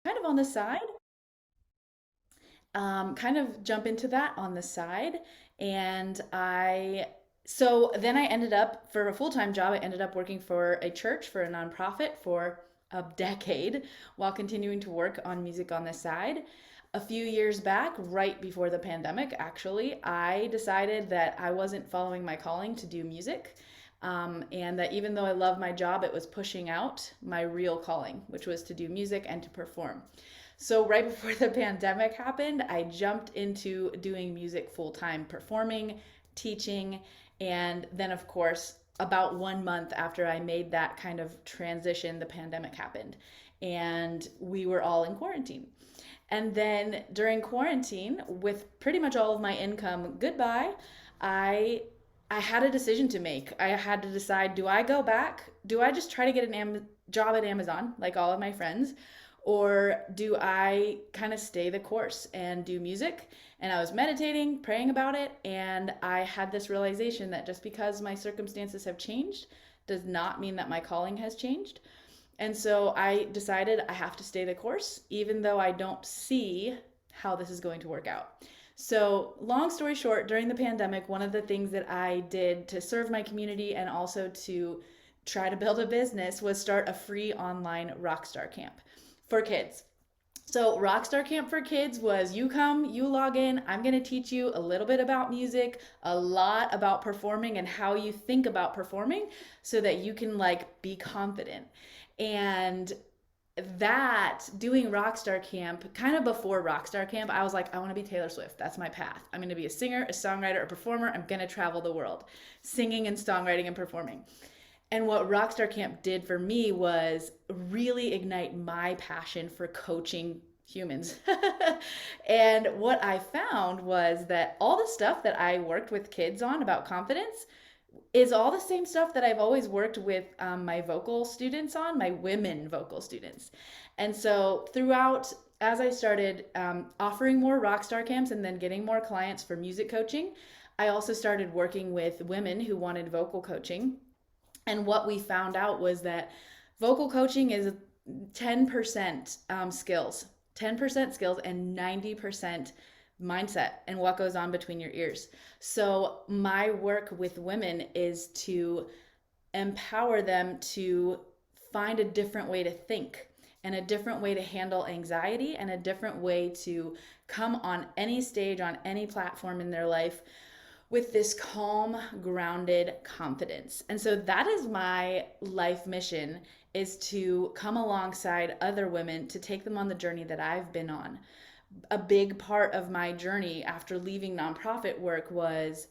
kind of on the side, kind of jump into that on the side. And so then I ended up, for a full time job, I ended up working for a church, for a nonprofit for a decade while continuing to work on music on the side. A few years back, right before the pandemic, actually, I decided that I wasn't following my calling to do music. And that even though I love my job, it was pushing out my real calling, which was to do music and to perform. So, right before the pandemic happened, I jumped into doing music full time, performing, teaching, and then, of course, about 1 month after I made that kind of transition, the pandemic happened, and we were all in quarantine. And then during quarantine, with pretty much all of my income goodbye, I I had a decision to make. I had to decide, do I go back? Do I just try to get job at Amazon like all of my friends? Or do I kind of stay the course and do music? And I was meditating, praying about it, and I had this realization that just because my circumstances have changed does not mean that my calling has changed. And so I decided I have to stay the course, even though I don't see how this is going to work out. So, long story short, during the pandemic, one of the things that I did to serve my community and also to try to build a business was start a free online rockstar camp for kids. So, Rockstar Camp for Kids was you come, you log in, I'm going to teach you a little bit about music, a lot about performing and how you think about performing so that you can like be confident. And that doing Rockstar Camp, kind of before Rockstar Camp, I was like, I want to be Taylor Swift. That's my path. I'm going to be a singer, a songwriter, a performer. I'm going to travel the world singing and songwriting and performing. And what Rockstar Camp did for me was really ignite my passion for coaching humans. And what I found was that all the stuff that I worked with kids on about confidence is all the same stuff that I've always worked with my vocal students on, my women vocal students. And so throughout, as I started offering more rockstar camps and then getting more clients for music coaching, I also started working with women who wanted vocal coaching. And what we found out was that vocal coaching is 10% skills, 10% skills, and 90% mindset and what goes on between your ears. So, my work with women is to empower them to find a different way to think and a different way to handle anxiety and a different way to come on any stage, on any platform in their life with this calm, grounded confidence. And so that is my life mission, is to come alongside other women to take them on the journey that I've been on. A big part of my journey after leaving nonprofit work was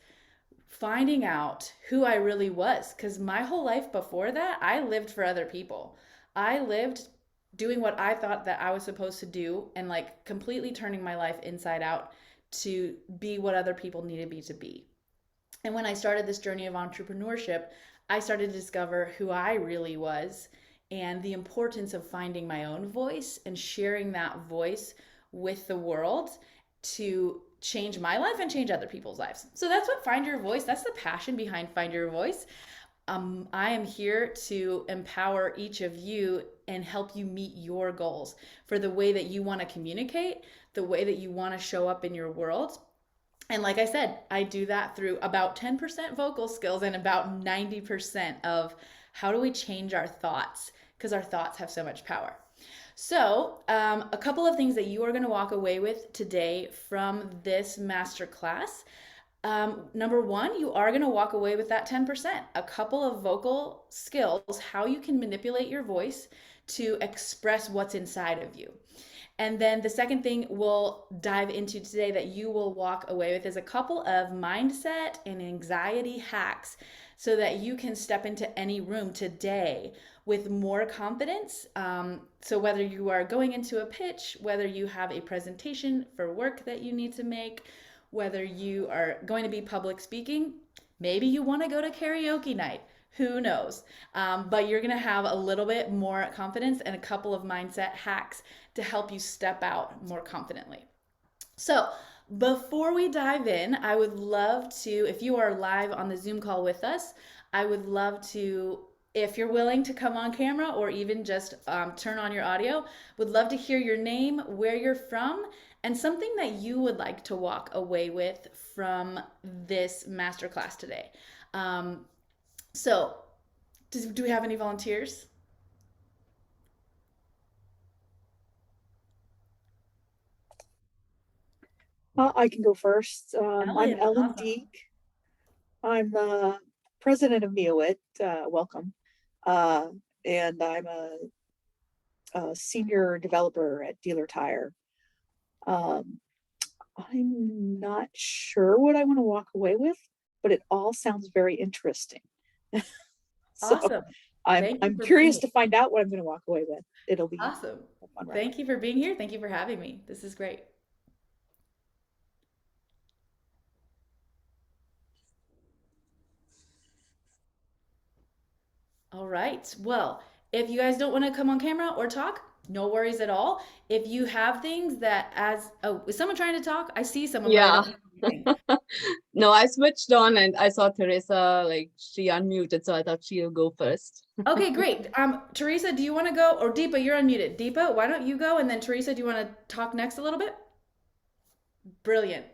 finding out who I really was. Because my whole life before that, I lived for other people. I lived doing what I thought that I was supposed to do and like completely turning my life inside out to be what other people needed me to be. And when I started this journey of entrepreneurship, I started to discover who I really was and the importance of finding my own voice and sharing that voice with the world to change my life and change other people's lives. So that's what Find Your Voice, that's the passion behind Find Your Voice. I am here to empower each of you and help you meet your goals for the way that you want to communicate, the way that you want to show up in your world. And like I said, I do that through about 10% vocal skills and about 90% of how do we change our thoughts, because our thoughts have so much power. So, a couple of things that you are going to walk away with today from this masterclass. Number one, you are going to walk away with that 10%, a couple of vocal skills, how you can manipulate your voice to express what's inside of you. And then the second thing we'll dive into today that you will walk away with is a couple of mindset and anxiety hacks so that you can step into any room today with more confidence. So, whether you are going into a pitch, whether you have a presentation for work that you need to make, whether you are going to be public speaking, maybe you want to go to karaoke night. Who knows? But you're going to have a little bit more confidence and a couple of mindset hacks to help you step out more confidently. So, before we dive in, I would love to, if you are live on the Zoom call with us, I would love to if you're willing to come on camera or even just turn on your audio, would love to hear your name, where you're from, and something that you would like to walk away with from this masterclass today. Um, so, do we have any volunteers? I can go first. I'm Ellen, Ellen awesome. Deek. I'm the president of Neowit. Welcome. Uh, and I'm a senior developer at Dealer Tire. Um, I'm not sure what I want to walk away with, but it all sounds very interesting. So Awesome. I'm Thank you I'm for being curious here. to find out what I'm going to walk away with. It'll be Awesome. a fun ride. Thank you for being here. Thank you for having me. This is great. All right. Well, if you guys don't want to come on camera or talk, no worries at all. If you have things that oh, is someone trying to talk? I see someone, but I Yeah. don't know anything. No, I switched on and I saw Teresa, like she unmuted, so I thought she'll go first. Okay, great. Teresa, do you want to go? Or Deepa, you're unmuted. Deepa, why don't you go? And then Teresa, do you want to talk next a little bit? Brilliant.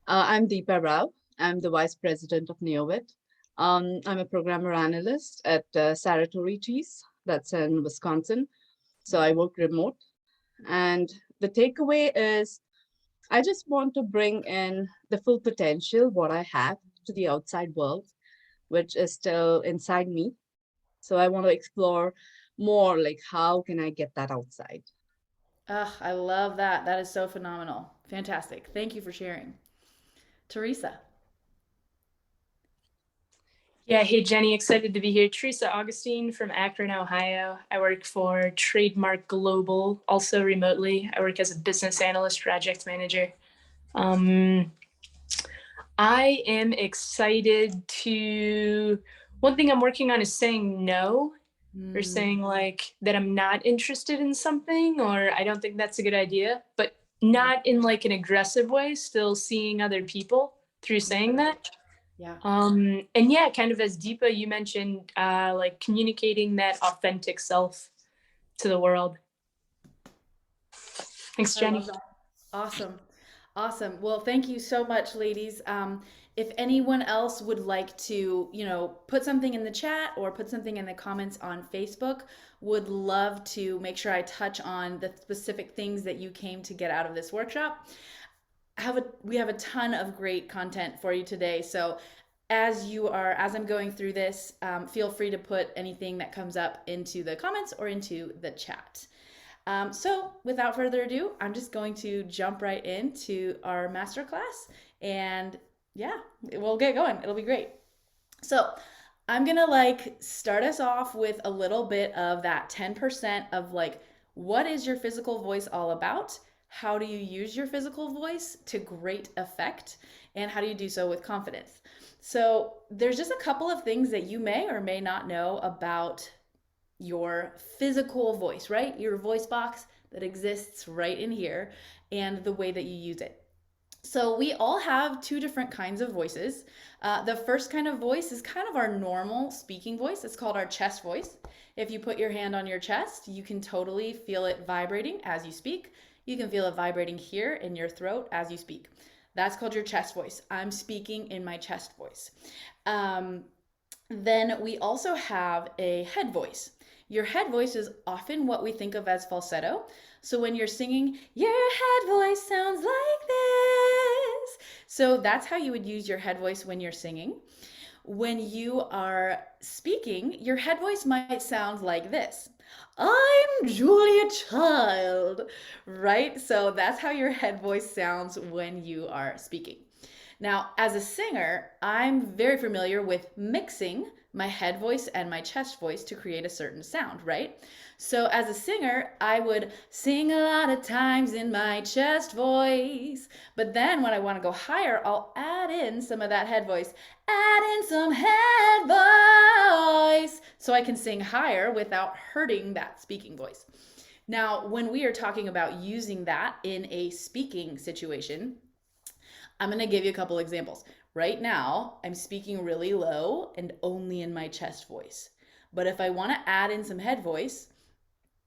I'm Deepa Rao. I'm the vice president of Neowit. I'm a programmer analyst at Saratoga Cheese, that's in Wisconsin. So I work remote. And the takeaway is I just want to bring in the full potential, what I have, to the outside world, which is still inside me. So I want to explore more like how can I get that outside? Ugh, I love that. That is so phenomenal. Fantastic. Thank you for sharing. Teresa. Yeah, hey Jenny, excited to be here. Teresa Augustine from Akron, Ohio. I work for Trademark Global, also remotely. I work as a business analyst, project manager. Um, I am excited to. One thing I'm working on is saying no, or Mm, saying like that I'm not interested in something, or I don't think that's a good idea, but yeah. not in like an aggressive way, still seeing other people through saying Yeah. that. Yeah. And yeah, kind of as Deepa, you mentioned, like communicating that authentic self to the world. Thanks, I love Jenny. that. Awesome. Awesome. Well, thank you so much, ladies. If anyone else would like to, put something in the chat or put something in the comments on Facebook, would love to make sure I touch on the specific things that you came to get out of this workshop. We have a ton of great content for you today. So as I'm going through this, feel free to put anything that comes up into the comments or into the chat. So without further ado, I'm just going to jump right into our masterclass, and yeah, we'll get going. It'll be great. So I'm gonna start us off with a little bit of that 10% of what is your physical voice all about? How do you use your physical voice to great effect? And how do you do so with confidence? So there's just a couple of things that you may or may not know about your physical voice, right? Your voice box that exists right in here and the way that you use it. So, we all have two different kinds of voices. The first kind of voice is kind of our normal speaking voice. It's called our chest voice. If you put your hand on your chest, you can totally feel it vibrating as you speak. You can feel it vibrating here in your throat as you speak. That's called your chest voice. I'm speaking in my chest voice. Um, then we also have a head voice. Your head voice is often what we think of as falsetto. So when you're singing, your head voice sounds like this. So that's how you would use your head voice when you're singing. When you are speaking, your head voice might sound like this. I'm Julia Child, right? So that's how your head voice sounds when you are speaking. Now, as a singer, I'm very familiar with mixing my head voice and my chest voice to create a certain sound, right? So, as a singer, I would sing a lot of times in my chest voice. But then when I want to go higher, I'll add in some of that head voice. Add in some head voice so I can sing higher without hurting that speaking voice. Now, when we are talking about using that in a speaking situation, I'm going to give you a couple examples. Right now, I'm speaking really low and only in my chest voice. But if I want to add in some head voice,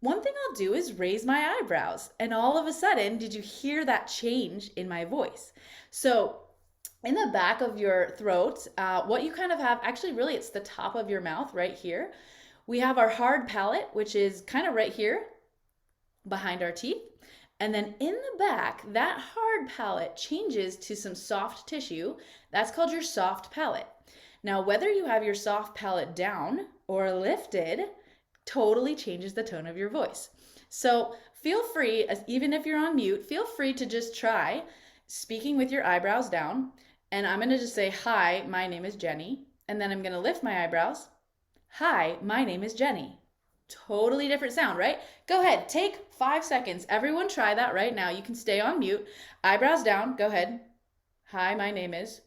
one thing I'll do is raise my eyebrows. And all of a sudden, did you hear that change in my voice? So in the back of your throat, what you kind of have, actually, really, it's the top of your mouth right here. We have our hard palate, which is kind of right here behind our teeth. And then in the back, that hard palate changes to some soft tissue. That's called your soft palate. Now, whether you have your soft palate down or lifted totally changes the tone of your voice. So feel free, even if you're on mute, feel free to just try speaking with your eyebrows down. And I'm going to just say, hi, my name is Jenny. And then I'm going to lift my eyebrows. Hi, my name is Jenny. Totally different sound, right? Go ahead, take 5 seconds. Everyone try that right now. You can stay on mute. Eyebrows down, go ahead. Hi, my name is,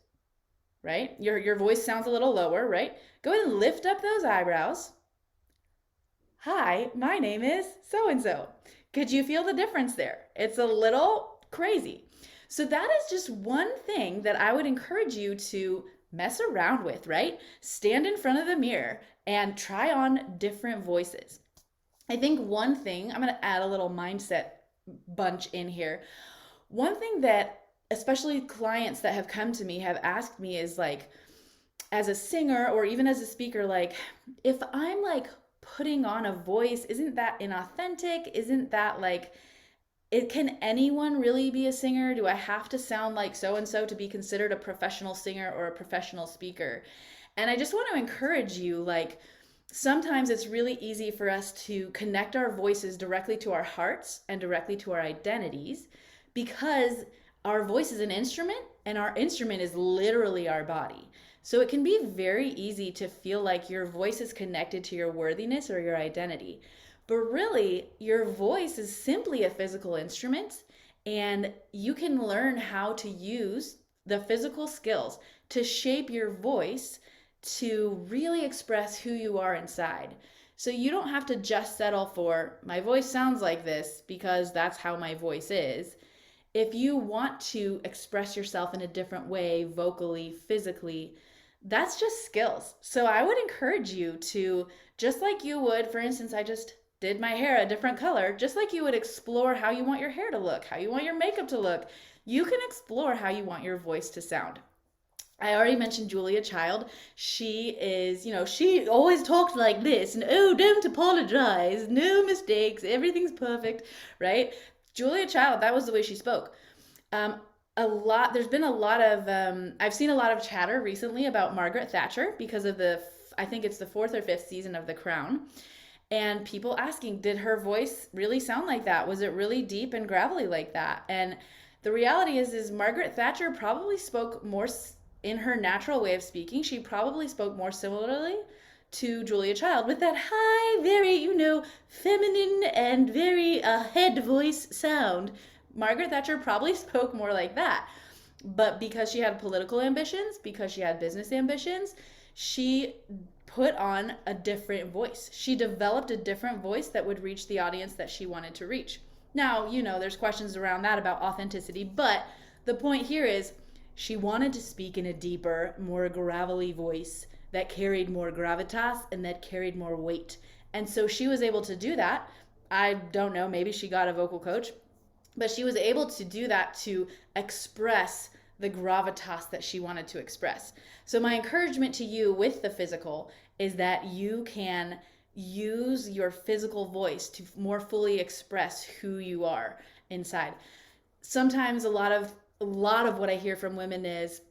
right? Your voice sounds a little lower, right? Go ahead and lift up those eyebrows. Hi, my name is so-and-so. Could you feel the difference there? It's a little crazy. So that is just one thing that I would encourage you to mess around with, right? Stand in front of the mirror and try on different voices. I think one thing, I'm going to add a little mindset bunch in here. One thing that especially clients that have come to me have asked me is like, as a singer or even as a speaker, like, if I'm like putting on a voice, isn't that inauthentic? Isn't that like, can anyone really be a singer? Do I have to sound like so-and-so to be considered a professional singer or a professional speaker? And I just want to encourage you, like, sometimes it's really easy for us to connect our voices directly to our hearts and directly to our identities because our voice is an instrument and our instrument is literally our body. So it can be very easy to feel like your voice is connected to your worthiness or your identity. But really, your voice is simply a physical instrument, and you can learn how to use the physical skills to shape your voice to really express who you are inside. So you don't have to just settle for, my voice sounds like this because that's how my voice is. If you want to express yourself in a different way, vocally, physically, that's just skills. So I would encourage you to, just like you would, for instance, I just did my hair a different color, just like you would explore how you want your hair to look, how you want your makeup to look, you can explore how you want your voice to sound. I already mentioned Julia Child. She is, she always talked like this, and oh, don't apologize, no mistakes, everything's perfect, right? Julia Child, that was the way she spoke. Um, there's been a lot of, I've seen a lot of chatter recently about Margaret Thatcher because of I think it's the 4th or 5th season of The Crown. And people asking, did her voice really sound like that? Was it really deep and gravelly like that? And the reality is Margaret Thatcher probably spoke more in her natural way of speaking. She probably spoke more similarly to Julia Child with that high, very, feminine and very head voice sound. Margaret Thatcher probably spoke more like that. But because she had political ambitions, because she had business ambitions, she put on a different voice. She developed a different voice that would reach the audience that she wanted to reach. Now, there's questions around that about authenticity, but the point here is she wanted to speak in a deeper, more gravelly voice that carried more gravitas and that carried more weight. And so she was able to do that. I don't know, maybe she got a vocal coach, but she was able to do that to express the gravitas that she wanted to express. So my encouragement to you with the physical is that you can use your physical voice to more fully express who you are inside. Sometimes a lot of what I hear from women is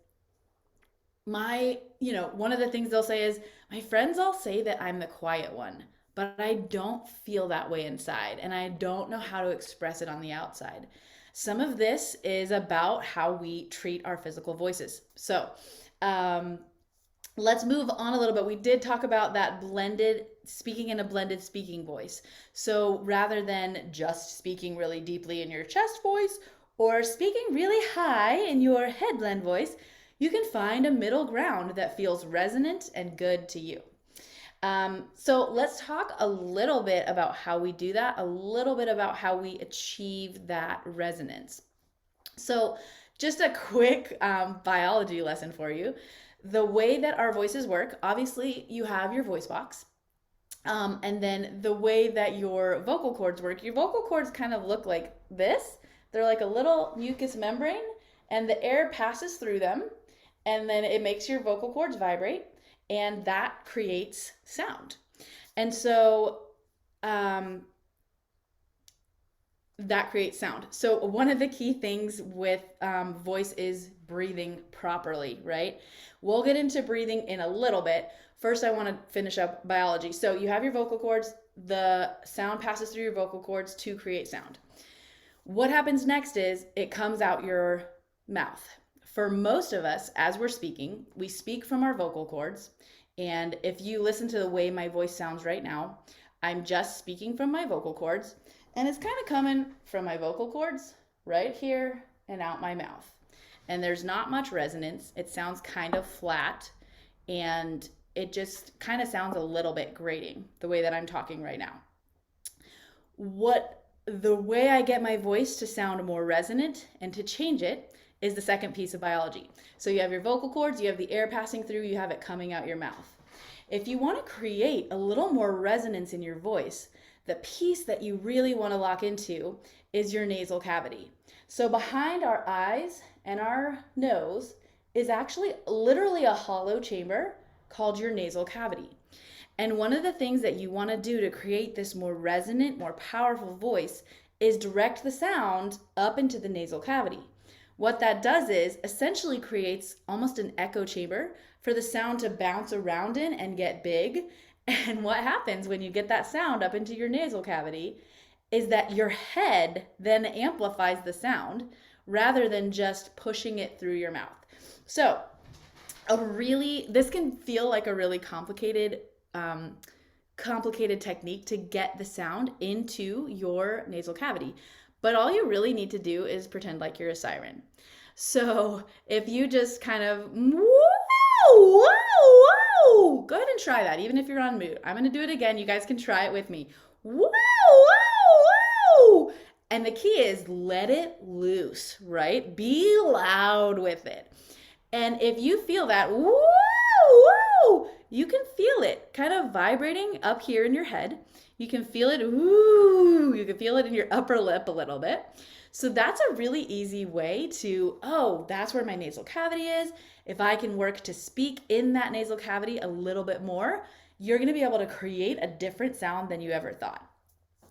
one of the things they'll say is, my friends all say that I'm the quiet one, but I don't feel that way inside, and I don't know how to express it on the outside. Some of this is about how we treat our physical voices. So let's move on a little bit. We did talk about that blended speaking in a blended speaking voice. So rather than just speaking really deeply in your chest voice or speaking really high in your head blend voice, you can find a middle ground that feels resonant and good to you. So let's talk a little bit about how we do that, a little bit about how we achieve that resonance. So just a quick biology lesson for you. The way that our voices work, obviously you have your voice box, And then the way that your vocal cords work, your vocal cords kind of look like this. They're like a little mucous membrane, and the air passes through them, and then it makes your vocal cords vibrate, and that creates sound. And so um, that creates sound. So one of the key things with voice is breathing properly, right? We'll get into breathing in a little bit. First, I want to finish up biology. So you have your vocal cords, the sound passes through your vocal cords to create sound. What happens next is it comes out your mouth. For most of us, as we're speaking, we speak from our vocal cords. And if you listen to the way my voice sounds right now, I'm just speaking from my vocal cords. And it's kind of coming from my vocal cords right here and out my mouth. And there's not much resonance. It sounds kind of flat, and it just kind of sounds a little bit grating the way that I'm talking right now. The way I get my voice to sound more resonant and to change it is the second piece of biology. So you have your vocal cords, you have the air passing through, you have it coming out your mouth. If you want to create a little more resonance in your voice, the piece that you really want to lock into is your nasal cavity. So behind our eyes and our nose is actually literally a hollow chamber called your nasal cavity. And one of the things that you want to do to create this more resonant, more powerful voice is direct the sound up into the nasal cavity. What that does is essentially creates almost an echo chamber for the sound to bounce around in and get big. And what happens when you get that sound up into your nasal cavity is that your head then amplifies the sound rather than just pushing it through your mouth. So this can feel like a really complicated technique to get the sound into your nasal cavity. But all you really need to do is pretend like you're a siren. So if you just kind of, whoa, whoa, whoa, go ahead and try that, even if you're on mute. I'm going to do it again. You guys can try it with me. Whoa, whoa, whoa. And the key is let it loose, right? Be loud with it. And if you feel that, whoa, whoa, you can feel it kind of vibrating up here in your head. You can feel it, ooh, you can feel it in your upper lip a little bit. So that's a really easy way to, that's where my nasal cavity is. If I can work to speak in that nasal cavity a little bit more, you're going to be able to create a different sound than you ever thought.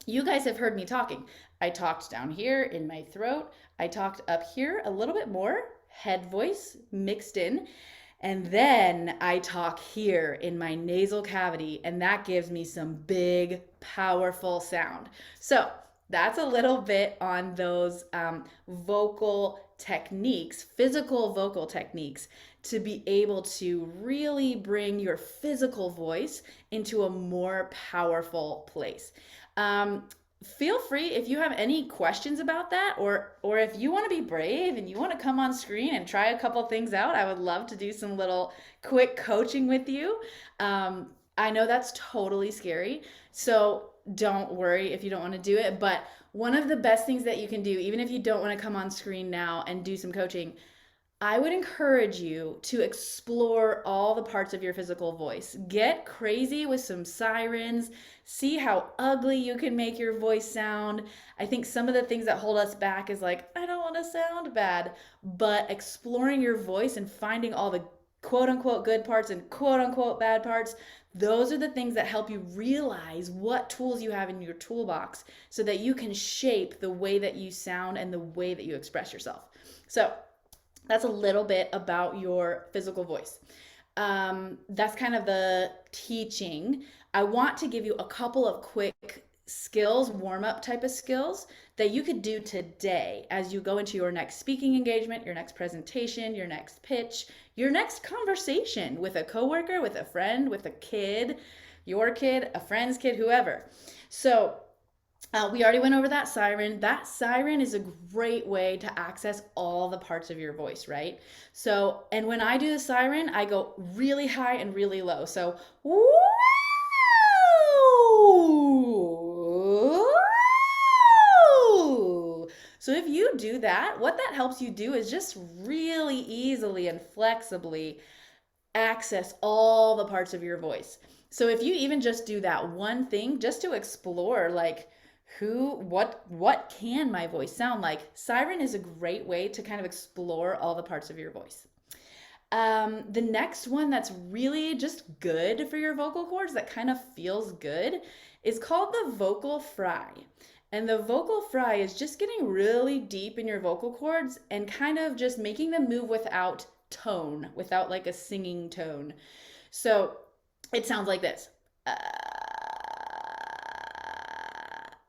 You guys have heard me talking. I talked down here in my throat. I talked up here a little bit more, head voice mixed in. And then I talk here in my nasal cavity, and that gives me some big, powerful sound. So that's a little bit on those vocal techniques, physical vocal techniques, to be able to really bring your physical voice into a more powerful place. Feel free if you have any questions about that, or if you want to be brave and you want to come on screen and try a couple things out. I would love to do some little quick coaching with you. I know that's totally scary, so don't worry if you don't want to do it. But one of the best things that you can do, even if you don't want to come on screen now and do some coaching, I would encourage you to explore all the parts of your physical voice. Get crazy with some sirens. See how ugly you can make your voice sound. I think some of the things that hold us back is like, I don't want to sound bad. But exploring your voice and finding all the quote unquote good parts and quote unquote bad parts, those are the things that help you realize what tools you have in your toolbox so that you can shape the way that you sound and the way that you express yourself. So that's a little bit about your physical voice. That's kind of the teaching. I want to give you a couple of quick skills, warm-up type of skills that you could do today as you go into your next speaking engagement, your next presentation, your next pitch, your next conversation with a coworker, with a friend, with a kid, your kid, a friend's kid, whoever. So we already went over that siren. That siren is a great way to access all the parts of your voice, right? So, and when I do the siren, I go really high and really low. So, woo! So if you do that, what that helps you do is just really easily and flexibly access all the parts of your voice. So if you even just do that one thing just to explore like what can my voice sound like? Siren is a great way to kind of explore all the parts of your voice. The next one that's really just good for your vocal cords, that kind of feels good, is called the vocal fry. And the vocal fry is just getting really deep in your vocal cords and kind of just making them move without tone, without like a singing tone. So it sounds like this.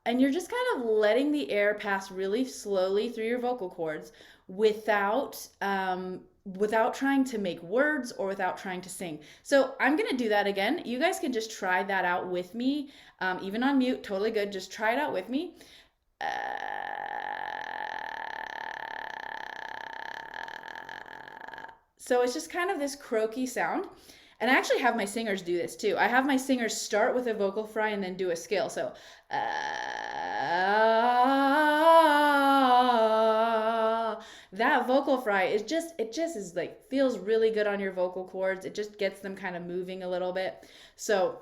And you're just kind of letting the air pass really slowly through your vocal cords without trying to make words or without trying to sing. So I'm gonna do that again. You guys can just try that out with me, even on mute, totally good. Just try it out with me. So it's just kind of this croaky sound. And I actually have my singers do this too. I have my singers start with a vocal fry and then do a scale. So, that vocal fry is just is like feels really good on your vocal cords. It just gets them kind of moving a little bit. So,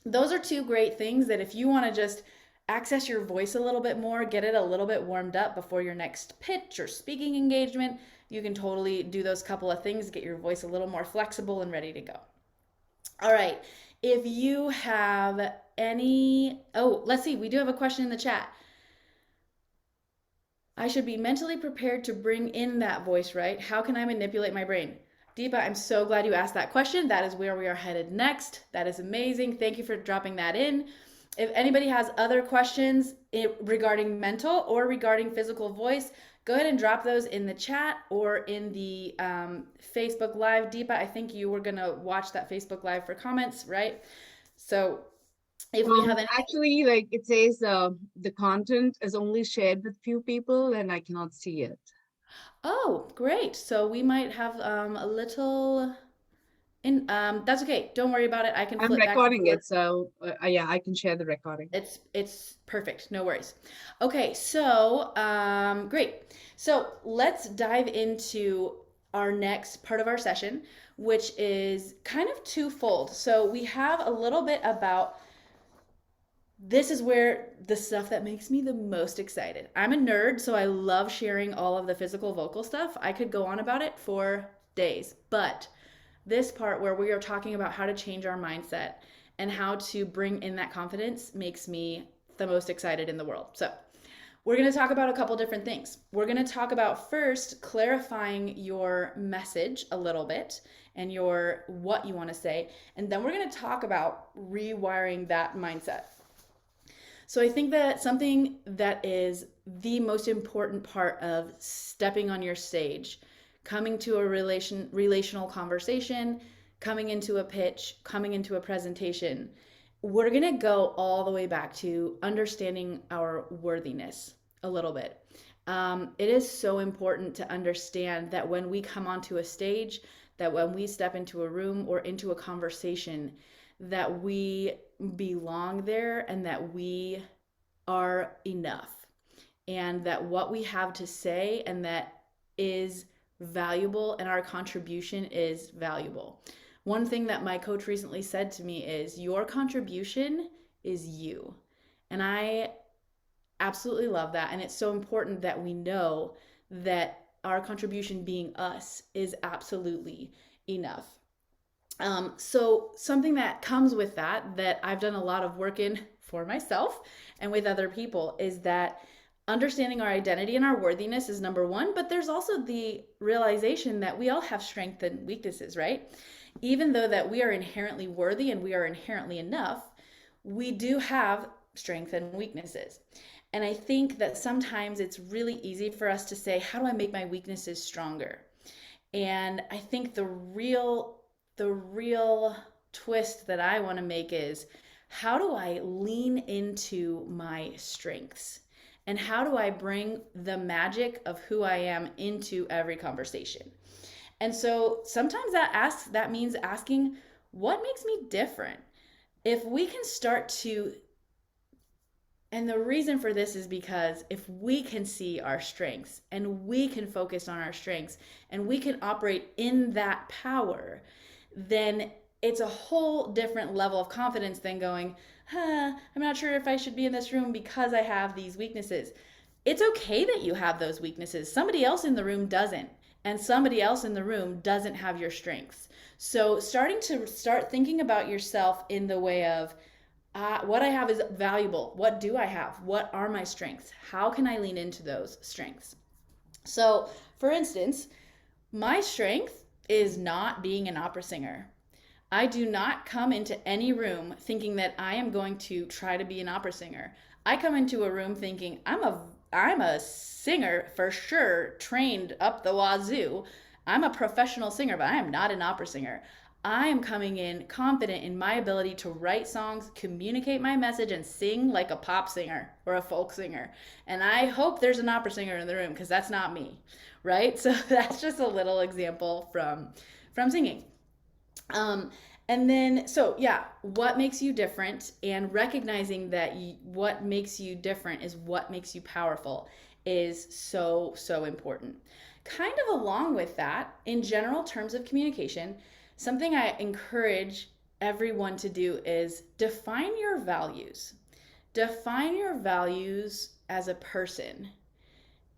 those are two great things that if you want to just access your voice a little bit more, get it a little bit warmed up before your next pitch or speaking engagement, you can totally do those couple of things, get your voice a little more flexible and ready to go. All right. If you have let's see, we do have a question in the chat. I should be mentally prepared to bring in that voice, right? How can I manipulate my brain? Deepa, I'm so glad you asked that question. That is where we are headed next. That is amazing. Thank you for dropping that in. If anybody has other questions regarding mental or regarding physical voice, go ahead and drop those in the chat or in the Facebook Live. Deepa, I think you were going to watch that Facebook Live for comments, right? So if we have any... Actually, like it says, the content is only shared with few people and I cannot see it. Oh, great. So we might have a little... that's okay. Don't worry about it. I can I'm flip back and recording forth. it, so yeah, I can share the recording. It's perfect. No worries. Okay, so great. So let's dive into our next part of our session, which is kind of twofold. So we have a little bit about this is where the stuff that makes me the most excited. I'm a nerd, so I love sharing all of the physical vocal stuff. I could go on about it for days, but this part where we are talking about how to change our mindset and how to bring in that confidence makes me the most excited in the world. So we're going to talk about a couple different things. We're going to talk about first clarifying your message a little bit and your what you want to say, and then we're going to talk about rewiring that mindset. So I think that something that is the most important part of stepping on your stage, coming to a relational conversation, coming into a pitch, coming into a presentation, we're going to go all the way back to understanding our worthiness a little bit. It is so important to understand that when we come onto a stage, that when we step into a room or into a conversation, that we belong there and that we are enough and that what we have to say and that is valuable and our contribution is valuable. One thing that my coach recently said to me is your contribution is you. And I absolutely love that. And it's so important that we know that our contribution being us is absolutely enough. So something that comes with that I've done a lot of work in for myself and with other people is that understanding our identity and our worthiness is number one, but there's also the realization that we all have strengths and weaknesses, right? Even though that we are inherently worthy and we are inherently enough, we do have strengths and weaknesses. And I think that sometimes it's really easy for us to say, how do I make my weaknesses stronger? And I think the real twist that I want to make is, how do I lean into my strengths? And how do I bring the magic of who I am into every conversation? And so sometimes that means asking, what makes me different? If we can start to, and the reason for this is because if we can see our strengths and we can focus on our strengths and we can operate in that power, then it's a whole different level of confidence than going, I'm not sure if I should be in this room because I have these weaknesses. It's okay that you have those weaknesses. Somebody else in the room doesn't, and somebody else in the room doesn't have your strengths. So start thinking about yourself in the way of, what I have is valuable. What do I have? What are my strengths? How can I lean into those strengths? So, for instance, my strength is not being an opera singer. I do not come into any room thinking that I am going to try to be an opera singer. I come into a room thinking I'm a singer for sure, trained up the wazoo. I'm a professional singer, but I am not an opera singer. I am coming in confident in my ability to write songs, communicate my message, and sing like a pop singer or a folk singer. And I hope there's an opera singer in the room because that's not me, right? So that's just a little example from singing. Um, and then, so yeah, what makes you different, and recognizing that what makes you different is what makes you powerful is so, so important. Kind of along with that, in general terms of communication, something I encourage everyone to do is define your values. Define your values as a person,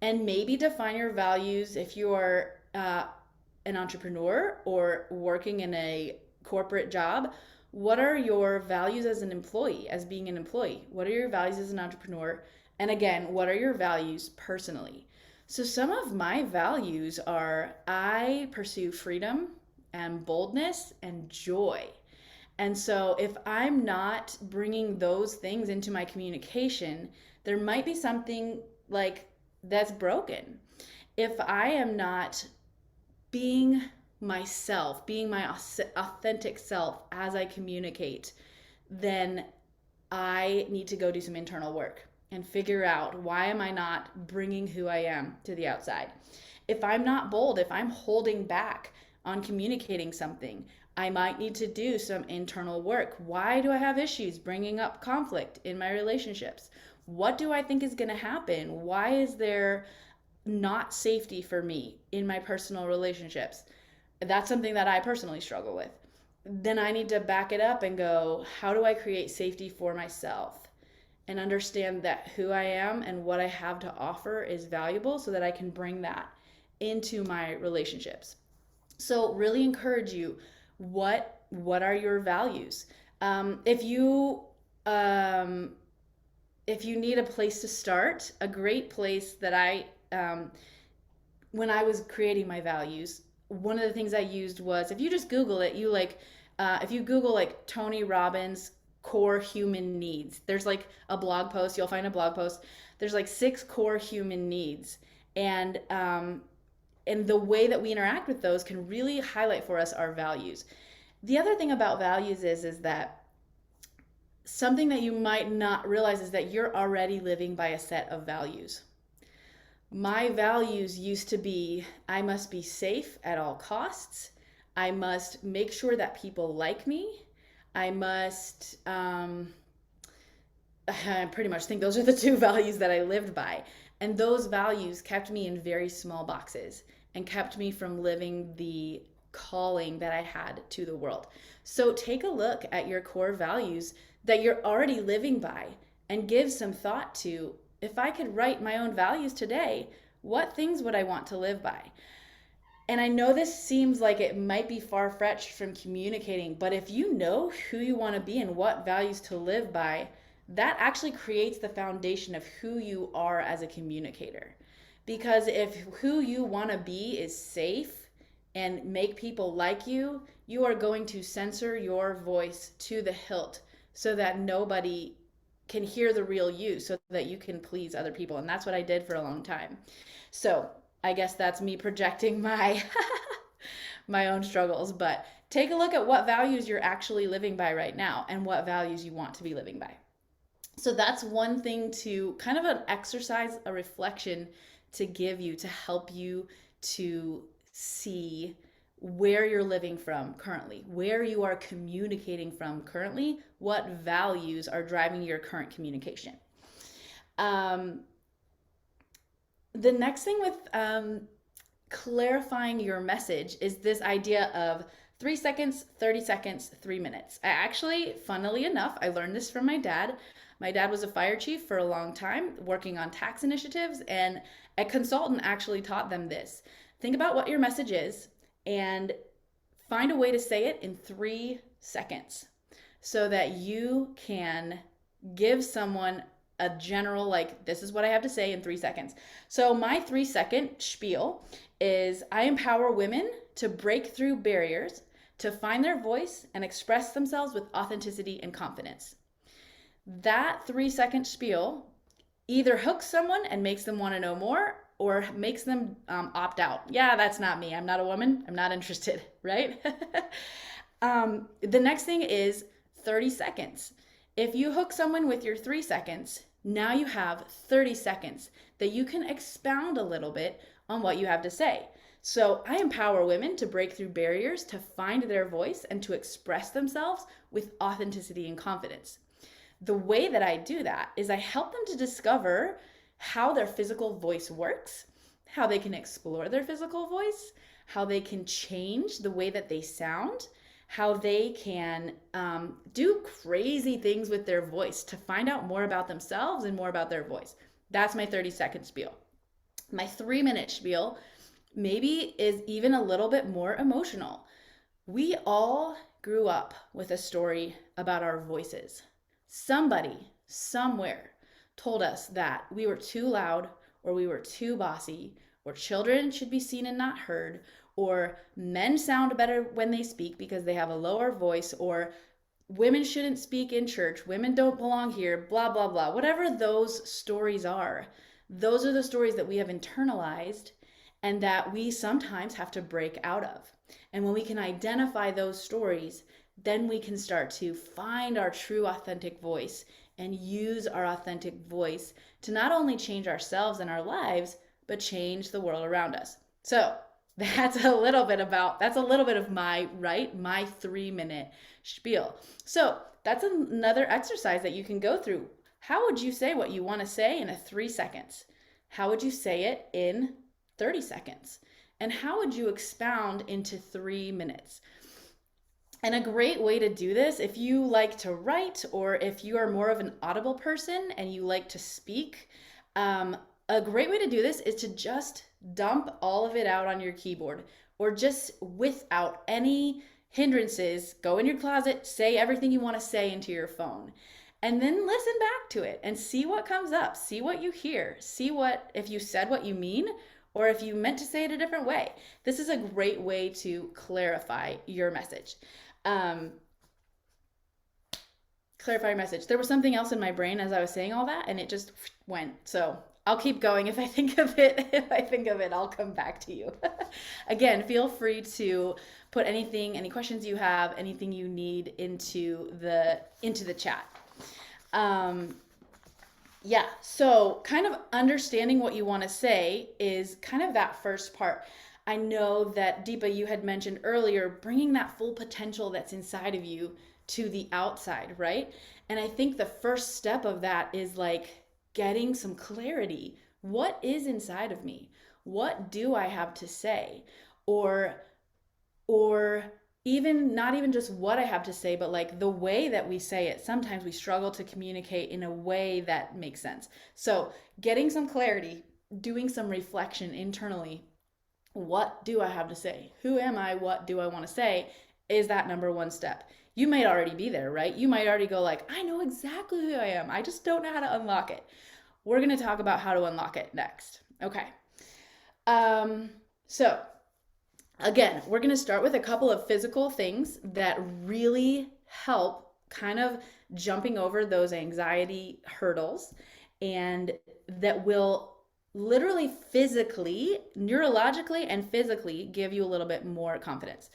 and maybe define your values if you are an entrepreneur or working in a corporate job. What are your values as an employee, as being an employee? What are your values as an entrepreneur? And again, what are your values personally? So some of my values are, I pursue freedom and boldness and joy. And so if I'm not bringing those things into my communication, there might be something like that's broken. If I am not being myself, being my authentic self as I communicate, then I need to go do some internal work and figure out, why am I not bringing who I am to the outside? If I'm not bold, if I'm holding back on communicating something, I might need to do some internal work. Why do I have issues bringing up conflict in my relationships? What do I think is going to happen? Why is there not safety for me in my personal relationships? That's something that I personally struggle with. Then I need to back it up and go, how do I create safety for myself and understand that who I am and what I have to offer is valuable, so that I can bring that into my relationships. So really encourage you, what are your values? Um, if you need a place to start, a great place that when I was creating my values, one of the things I used was, if you just Google it, if you Google like Tony Robbins core human needs, there's like a blog post, you'll find a blog post. There's like 6 core human needs. And the way that we interact with those can really highlight for us our values. The other thing about values is that something that you might not realize is that you're already living by a set of values. My values used to be, I must be safe at all costs. I must make sure that people like me. I must, I pretty much think those are the 2 values that I lived by. And those values kept me in very small boxes and kept me from living the calling that I had to the world. So take a look at your core values that you're already living by and give some thought to, if I could write my own values today, what things would I want to live by? And I know this seems like it might be far-fetched from communicating, but if you know who you want to be and what values to live by, that actually creates the foundation of who you are as a communicator. Because if who you want to be is safe and make people like you, you are going to censor your voice to the hilt so that nobody can hear the real you, so that you can please other people. And that's what I did for a long time. So I guess that's me projecting my my own struggles, but take a look at what values you're actually living by right now and what values you want to be living by. So that's one thing, to kind of an exercise, a reflection to give you, to help you to see where you're living from currently, where you are communicating from currently, what values are driving your current communication. The next thing with clarifying your message is this idea of 3 seconds, 30 seconds, 3 minutes. I actually, funnily enough, I learned this from my dad. My dad was a fire chief for a long time, working on tax initiatives, and a consultant actually taught them this. Think about what your message is and find a way to say it in 3 seconds so that you can give someone a general, like, this is what I have to say in 3 seconds. So my 3-second spiel is I empower women to break through barriers, to find their voice and express themselves with authenticity and confidence. That 3-second spiel either hooks someone and makes them want to know more, or makes them opt out. Yeah, that's not me. I'm not a woman. I'm not interested, right? The next thing is 30 seconds. If you hook someone with your 3 seconds, now you have 30 seconds that you can expound a little bit on what you have to say. So I empower women to break through barriers, to find their voice, and to express themselves with authenticity and confidence. The way that I do that is I help them to discover how their physical voice works, how they can explore their physical voice, how they can change the way that they sound, how they can do crazy things with their voice to find out more about themselves and more about their voice. That's my 30-second spiel. My 3-minute spiel maybe is even a little bit more emotional. We all grew up with a story about our voices. Somebody, somewhere, told us that we were too loud, or we were too bossy, or children should be seen and not heard, or men sound better when they speak because they have a lower voice, or women shouldn't speak in church, women don't belong here, blah, blah, blah. Whatever those stories are, those are the stories that we have internalized and that we sometimes have to break out of. And when we can identify those stories, then we can start to find our true authentic voice and use our authentic voice to not only change ourselves and our lives, but change the world around us. So that's a little bit of my 3-minute spiel. So that's another exercise that you can go through. How would you say what you want to say in 3 seconds? How would you say it in 30 seconds? And how would you expound into 3 minutes? And a great way to do this, if you like to write, or if you are more of an audible person and you like to speak, a great way to do this is to just dump all of it out on your keyboard, or just without any hindrances, go in your closet, say everything you want to say into your phone, and then listen back to it and see what comes up, see what you hear, see if you said what you mean, or if you meant to say it a different way. This is a great way to clarify your message. Clarify your message. There was something else in my brain as I was saying all that, and it just went. So I'll keep going. If I think of it, I'll come back to you. Again, feel free to put any questions you have, anything you need into the chat. Yeah, so kind of understanding what you want to say is kind of that first part. I know that Deepa, you had mentioned earlier, bringing that full potential that's inside of you to the outside, right? And I think the first step of that is like getting some clarity. What is inside of me? What do I have to say? Or even not even just what I have to say, but like the way that we say it. Sometimes we struggle to communicate in a way that makes sense. So getting some clarity, doing some reflection internally. What do I have to say? Who am I? What do I want to say? Is that number one step. You might already be there, right? You might already go like, I know exactly who I am. I just don't know how to unlock it. We're going to talk about how to unlock it next. Okay. So again, we're going to start with a couple of physical things that really help kind of jumping over those anxiety hurdles, and that will literally physically, neurologically and physically give you a little bit more confidence.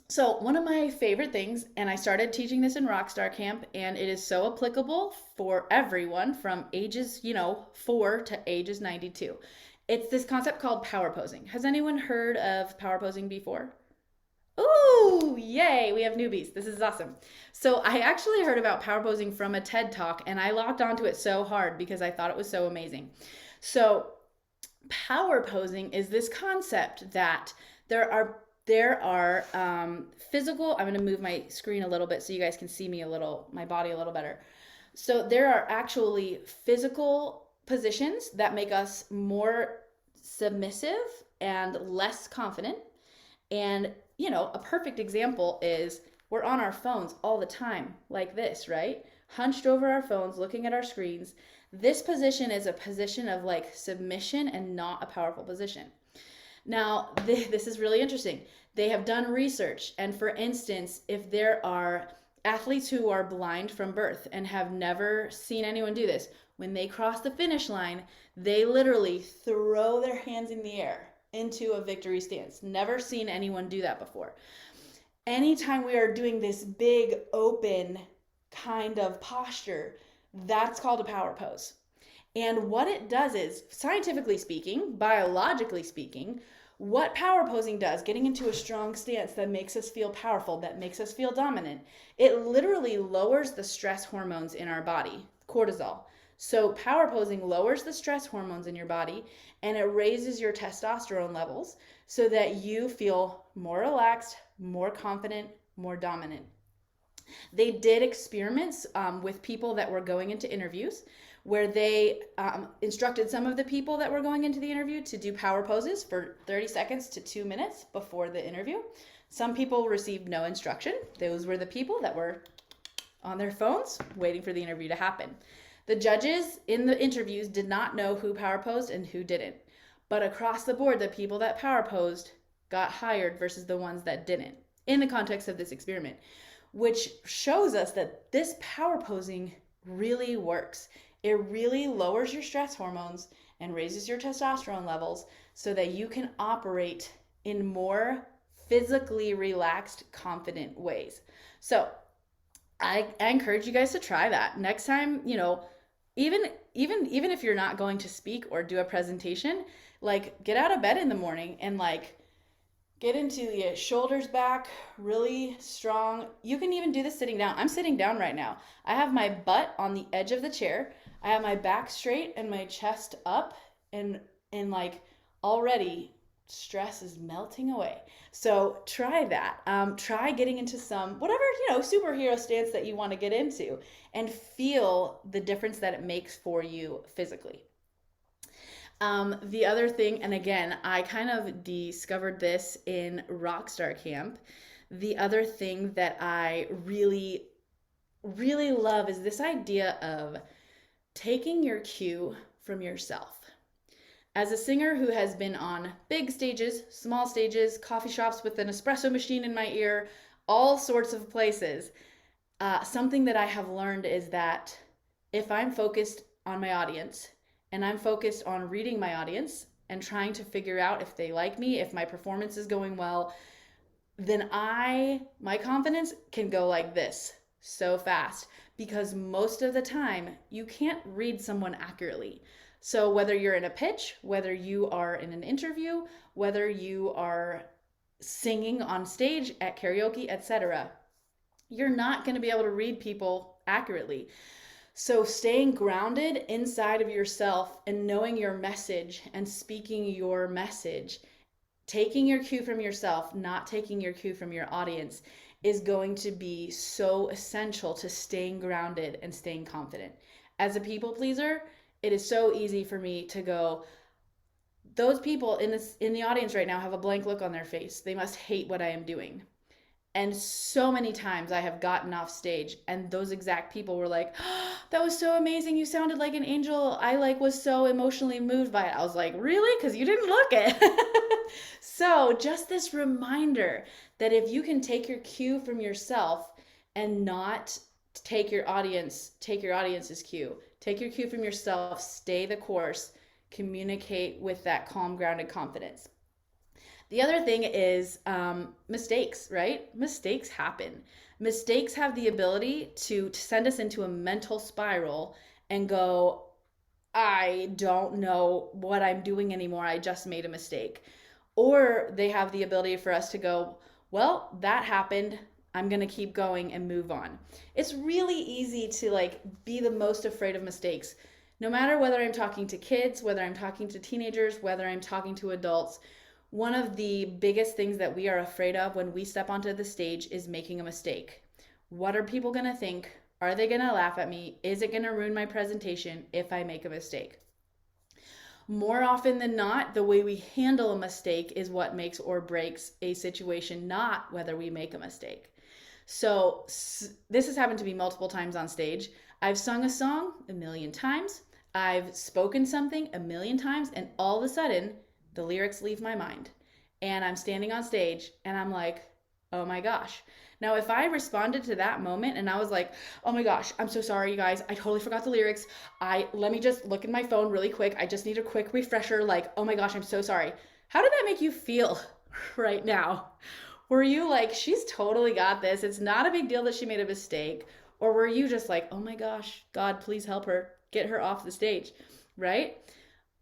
So one of my favorite things, and I started teaching this in Rockstar Camp, and it is so applicable for everyone from ages, 4 to ages 92. It's this concept called power posing. Has anyone heard of power posing before? Ooh, yay, we have newbies. This is awesome. So I actually heard about power posing from a TED Talk, and I locked onto it so hard because I thought it was so amazing. So power posing is this concept that there are there are physical, I'm going to move my screen a little bit so you guys can see me a little, my body a little better. So there are actually physical positions that make us more submissive and less confident. And, you know, a perfect example is we're on our phones all the time, like this, right? Hunched over our phones, looking at our screens. This position is a position of like submission and not a powerful position. Now, this is really interesting. They have done research, and for instance, if there are athletes who are blind from birth and have never seen anyone do this, when they cross the finish line, they literally throw their hands in the air into a victory stance. Never seen anyone do that before. Anytime we are doing this big, open kind of posture, that's called a power pose. And what it does is, scientifically speaking, biologically speaking, what power posing does, getting into a strong stance that makes us feel powerful, that makes us feel dominant, it literally lowers the stress hormones in our body, cortisol. So power posing lowers the stress hormones in your body and it raises your testosterone levels so that you feel more relaxed, more confident, more dominant. They did experiments with people that were going into interviews where they instructed some of the people that were going into the interview to do power poses for 30 seconds to 2 minutes before the interview. Some people received no instruction. Those were the people that were on their phones waiting for the interview to happen. The judges in the interviews did not know who power posed and who didn't. But across the board, the people that power posed got hired versus the ones that didn't in the context of this experiment, which shows us that this power posing really works. It really lowers your stress hormones and raises your testosterone levels so that you can operate in more physically relaxed, confident ways. So I encourage you guys to try that. Next time, you know, even if you're not going to speak or do a presentation, like get out of bed in the morning and like get into the shoulders back, really strong. You can even do this sitting down. I'm sitting down right now. I have my butt on the edge of the chair. I have my back straight and my chest up, and like already stress is melting away. So try that. Try getting into some whatever, you know, superhero stance that you want to get into and feel the difference that it makes for you physically. The other thing, and again, I kind of discovered this in Rockstar Camp. The other thing that I really, really love is this idea of taking your cue from yourself. As a singer who has been on big stages, small stages, coffee shops with an espresso machine in my ear, all sorts of places, something that I have learned is that if I'm focused on my audience and I'm focused on reading my audience and trying to figure out if they like me, if my performance is going well, then my confidence can go like this so fast, because most of the time you can't read someone accurately. So whether you're in a pitch, whether you are in an interview, whether you are singing on stage at karaoke, etc., you're not going to be able to read people accurately. So staying grounded inside of yourself and knowing your message and speaking your message, taking your cue from yourself, not taking your cue from your audience, is going to be so essential to staying grounded and staying confident. As a people pleaser, it is so easy for me to go, those people in the audience right now have a blank look on their face. They must hate what I am doing. And so many times I have gotten off stage and those exact people were like, oh, that was so amazing. You sounded like an angel. I like was so emotionally moved by it. I was like, really? Because you didn't look it. So just this reminder that if you can take your cue from yourself and not take your audience's cue, take your cue from yourself, stay the course, communicate with that calm, grounded confidence. The other thing is mistakes, right? Mistakes happen. Mistakes have the ability to send us into a mental spiral and go, I don't know what I'm doing anymore. I just made a mistake. Or they have the ability for us to go, well, that happened. I'm going to keep going and move on. It's really easy to like be the most afraid of mistakes. No matter whether I'm talking to kids, whether I'm talking to teenagers, whether I'm talking to adults, one of the biggest things that we are afraid of when we step onto the stage is making a mistake. What are people going to think? Are they going to laugh at me? Is it going to ruin my presentation if I make a mistake? More often than not, the way we handle a mistake is what makes or breaks a situation, not whether we make a mistake. So this has happened to me multiple times on stage. I've sung a song a million times. I've spoken something a million times, and all of a sudden, the lyrics leave my mind. And I'm standing on stage, and I'm like, oh my gosh. Now, if I responded to that moment and I was like, oh my gosh, I'm so sorry, you guys. I totally forgot the lyrics. Let me just look at my phone really quick. I just need a quick refresher. Like, oh my gosh, I'm so sorry. How did that make you feel right now? Were you like, she's totally got this. It's not a big deal that she made a mistake. Or were you just like, oh my gosh, God, please help her. Get her off the stage, right?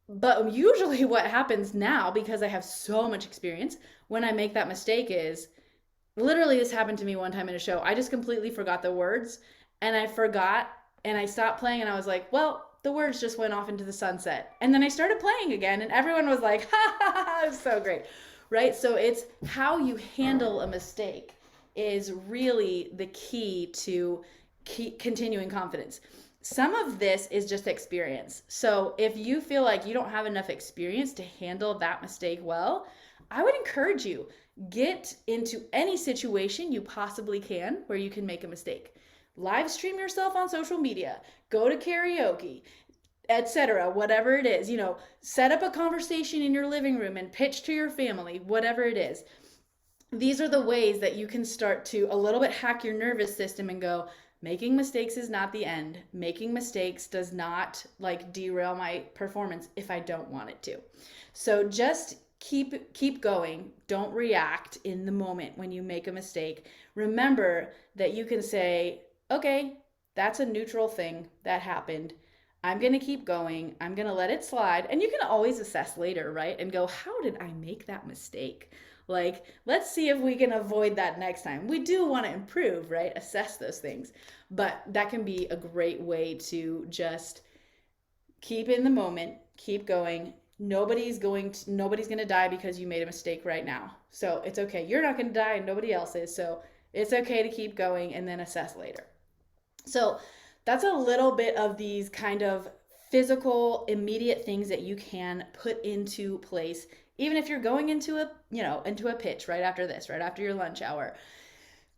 But usually what happens now, because I have so much experience, when I make that mistake is, literally this happened to me one time in a show. I just completely forgot the words, and I forgot, and I stopped playing, and I was like, well, the words just went off into the sunset. And then I started playing again, and everyone was like, ha ha ha, it's so great, right? So it's how you handle a mistake is really the key to continuing confidence. Some of this is just experience. So if you feel like you don't have enough experience to handle that mistake well, I would encourage you, get into any situation you possibly can where you can make a mistake. Live stream yourself on social media, go to karaoke, etc. Whatever it is, set up a conversation in your living room and pitch to your family, whatever it is. These are the ways that you can start to a little bit hack your nervous system and go, making mistakes is not the end. Making mistakes does not derail my performance if I don't want it to. So just keep going. Don't react in the moment when you make a mistake. Remember that you can say, okay, that's a neutral thing that happened. I'm going to keep going. I'm going to let it slide. And you can always assess later, right? And go, how did I make that mistake? Let's see if we can avoid that next time. We do want to improve, right? Assess those things. But that can be a great way to just keep in the moment, keep going. Nobody's going to die because you made a mistake right now. So it's okay. You're not going to die and nobody else is. So it's okay to keep going and then assess later. So that's a little bit of these kind of physical, immediate things that you can put into place, even if you're going into a pitch right after this, right after your lunch hour.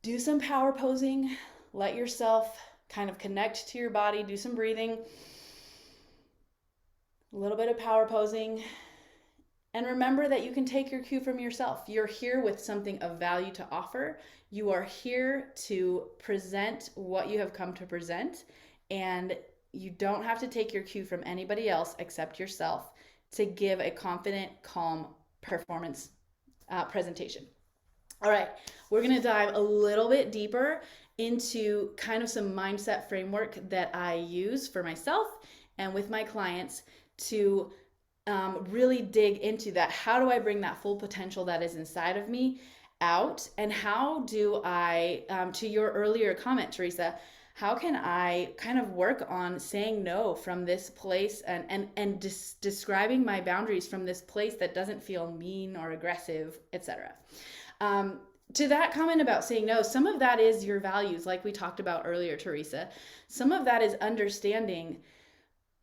Do some power posing. Let yourself kind of connect to your body. Do some breathing. A little bit of power posing. And remember that you can take your cue from yourself. You're here with something of value to offer. You are here to present what you have come to present. And you don't have to take your cue from anybody else except yourself to give a confident, calm performance presentation. All right, we're going to dive a little bit deeper into kind of some mindset framework that I use for myself and with my clients to really dig into that. How do I bring that full potential that is inside of me out? And how do I, to your earlier comment, Teresa, how can I kind of work on saying no from this place and describing my boundaries from this place that doesn't feel mean or aggressive, etc. To that comment about saying no, some of that is your values, like we talked about earlier, Teresa. Some of that is understanding,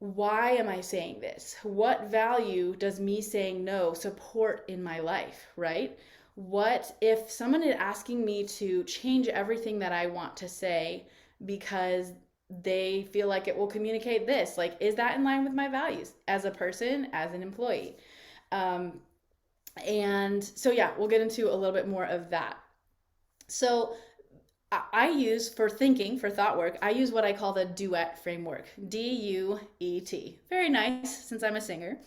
why am I saying this? What value does me saying no support in my life, right? What if someone is asking me to change everything that I want to say because they feel like it will communicate this? Is that in line with my values as a person, as an employee? And so, yeah, we'll get into a little bit more of that. So I use, for thought work, I use what I call the Duet Framework, D-U-E-T. Very nice, since I'm a singer.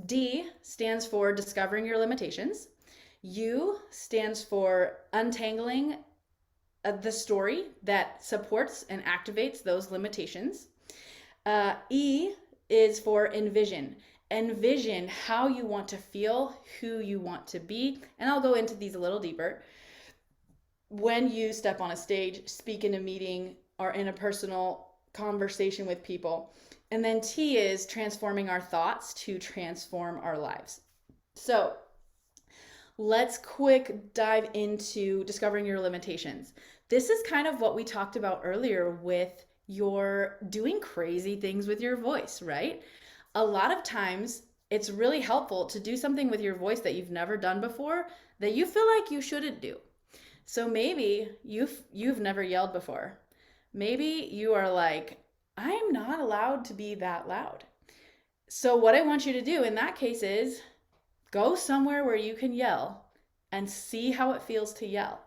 D stands for discovering your limitations. U stands for untangling the story that supports and activates those limitations. E is for envision. Envision how you want to feel, who you want to be. And I'll go into these a little deeper. When you step on a stage, speak in a meeting, or in a personal conversation with people. And then T is transforming our thoughts to transform our lives. So let's quick dive into discovering your limitations. This is kind of what we talked about earlier with your doing crazy things with your voice, right? A lot of times it's really helpful to do something with your voice that you've never done before that you feel like you shouldn't do. So maybe you've never yelled before. Maybe you are like, I'm not allowed to be that loud. So what I want you to do in that case is go somewhere where you can yell and see how it feels to yell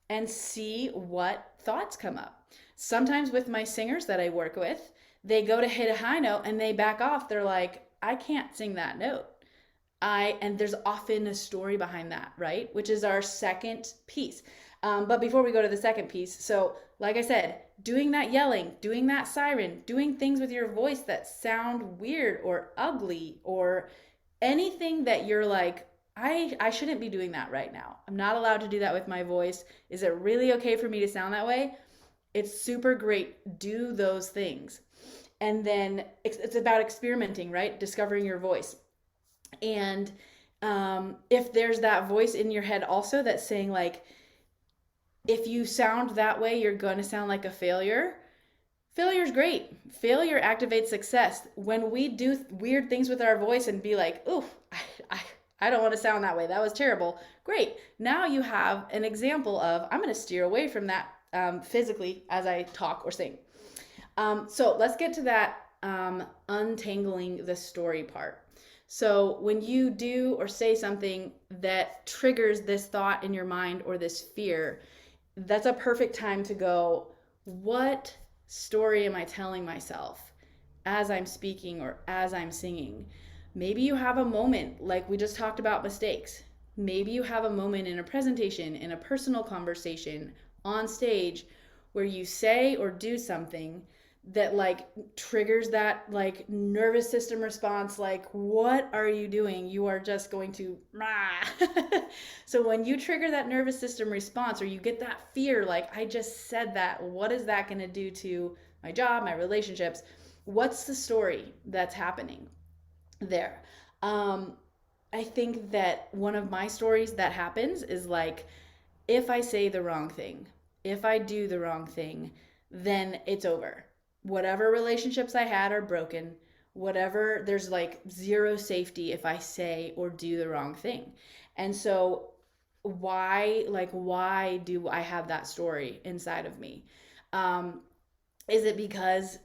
and see what thoughts come up. Sometimes with my singers that I work with, they go to hit a high note and they back off. They're like, I can't sing that note. And there's often a story behind that, right? Which is our second piece. But before we go to the second piece, so like I said, doing that yelling, doing that siren, doing things with your voice that sound weird or ugly or anything that you're like, I shouldn't be doing that right now. I'm not allowed to do that with my voice. Is it really okay for me to sound that way? It's super great. Do those things. And then it's about experimenting, right? Discovering your voice. And if there's that voice in your head also that's saying, like, if you sound that way, you're going to sound like a failure. Failure's great. Failure activates success. When we do weird things with our voice and be like, ooh, I, I don't want to sound that way. That was terrible. Great. Now you have an example of, I'm going to steer away from that physically as I talk or sing. So let's get to that untangling the story part. So when you do or say something that triggers this thought in your mind or this fear, that's a perfect time to go, what story am I telling myself as I'm speaking or as I'm singing? Maybe you have a moment like we just talked about mistakes. Maybe you have a moment in a presentation, in a personal conversation, on stage, where you say or do something that like triggers that like nervous system response, like, what are you doing? You are just going to so when you trigger that nervous system response or you get that fear, like, I just said that, what is that going to do to my job, my relationships? What's the story that's happening there? I think that one of my stories that happens is like, if I say the wrong thing, if I do the wrong thing, then it's over. Whatever relationships I had are broken. Whatever, there's like zero safety if I say or do the wrong thing. And so why do I have that story inside of me? Is it because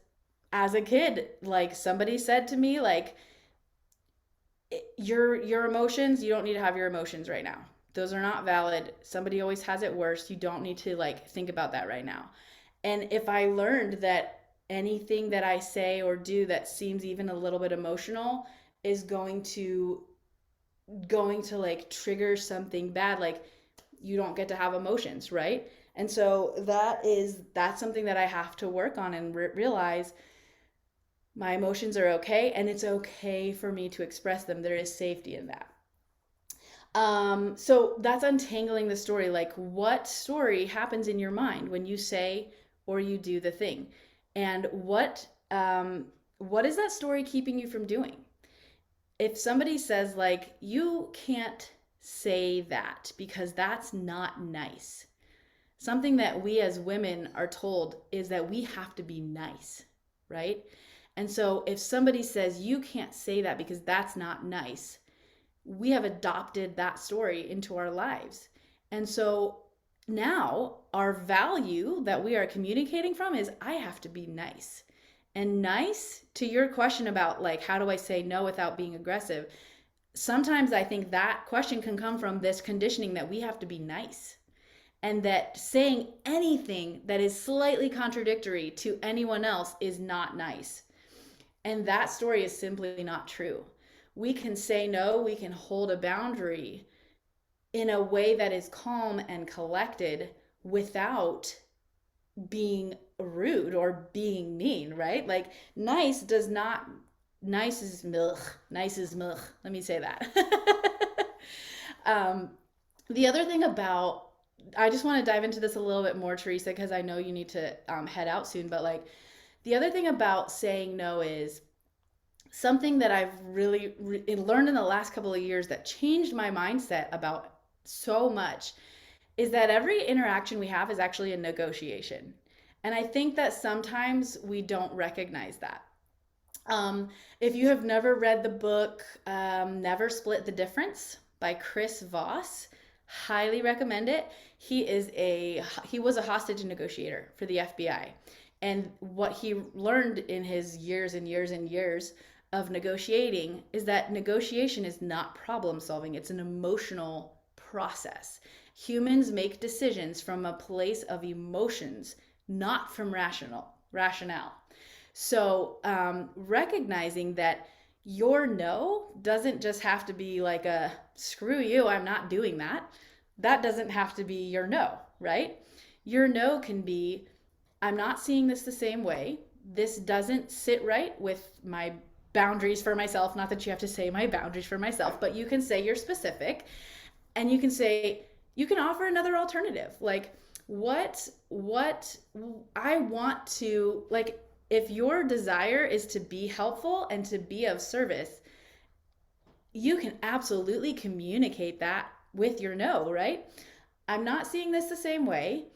as a kid, like somebody said to me, like, your emotions, you don't need to have your emotions right now. Those are not valid. Somebody always has it worse. You don't need to like think about that right now. And if I learned that anything that I say or do that seems even a little bit emotional is going to like trigger something bad, like, you don't get to have emotions, right? And so that's something that I have to work on and realize my emotions are okay, and it's okay for me to express them. There is safety in that. So that's untangling the story. Like, what story happens in your mind when you say or you do the thing, and what is that story keeping you from doing? If somebody says like, you can't say that because that's not nice. Something that we as women are told is that we have to be nice, right? And so if somebody says you can't say that because that's not nice, we have adopted that story into our lives. And so now our value that we are communicating from is, I have to be nice. And nice, to your question about like, how do I say no without being aggressive? Sometimes I think that question can come from this conditioning that we have to be nice. And that saying anything that is slightly contradictory to anyone else is not nice. And that story is simply not true. We can say no, we can hold a boundary in a way that is calm and collected without being rude or being mean, right? Like, nice does not, nice is milk, nice is milk. Let me say that. The other thing about, I just want to dive into this a little bit more, Teresa, because I know you need to head out soon, but like, the other thing about saying no is something that I've really learned in the last couple of years that changed my mindset about so much is that every interaction we have is actually a negotiation. And I think that sometimes we don't recognize that. Um, if you have never read the book Never Split the Difference by Chris Voss, highly recommend it. He was a hostage negotiator for the FBI. And what he learned in his years and years and years of negotiating is that negotiation is not problem solving, it's an emotional process. Humans make decisions from a place of emotions, not from rationale. So recognizing that your no doesn't just have to be like a screw you, I'm not doing that. That doesn't have to be your no, right? Your no can be, I'm not seeing this the same way. This doesn't sit right with my boundaries for myself. Not that you have to say my boundaries for myself, but you can say you're specific, and you can say, you can offer another alternative. Like, what I want to, like, if your desire is to be helpful and to be of service, you can absolutely communicate that with your no, right? I'm not seeing this the same way.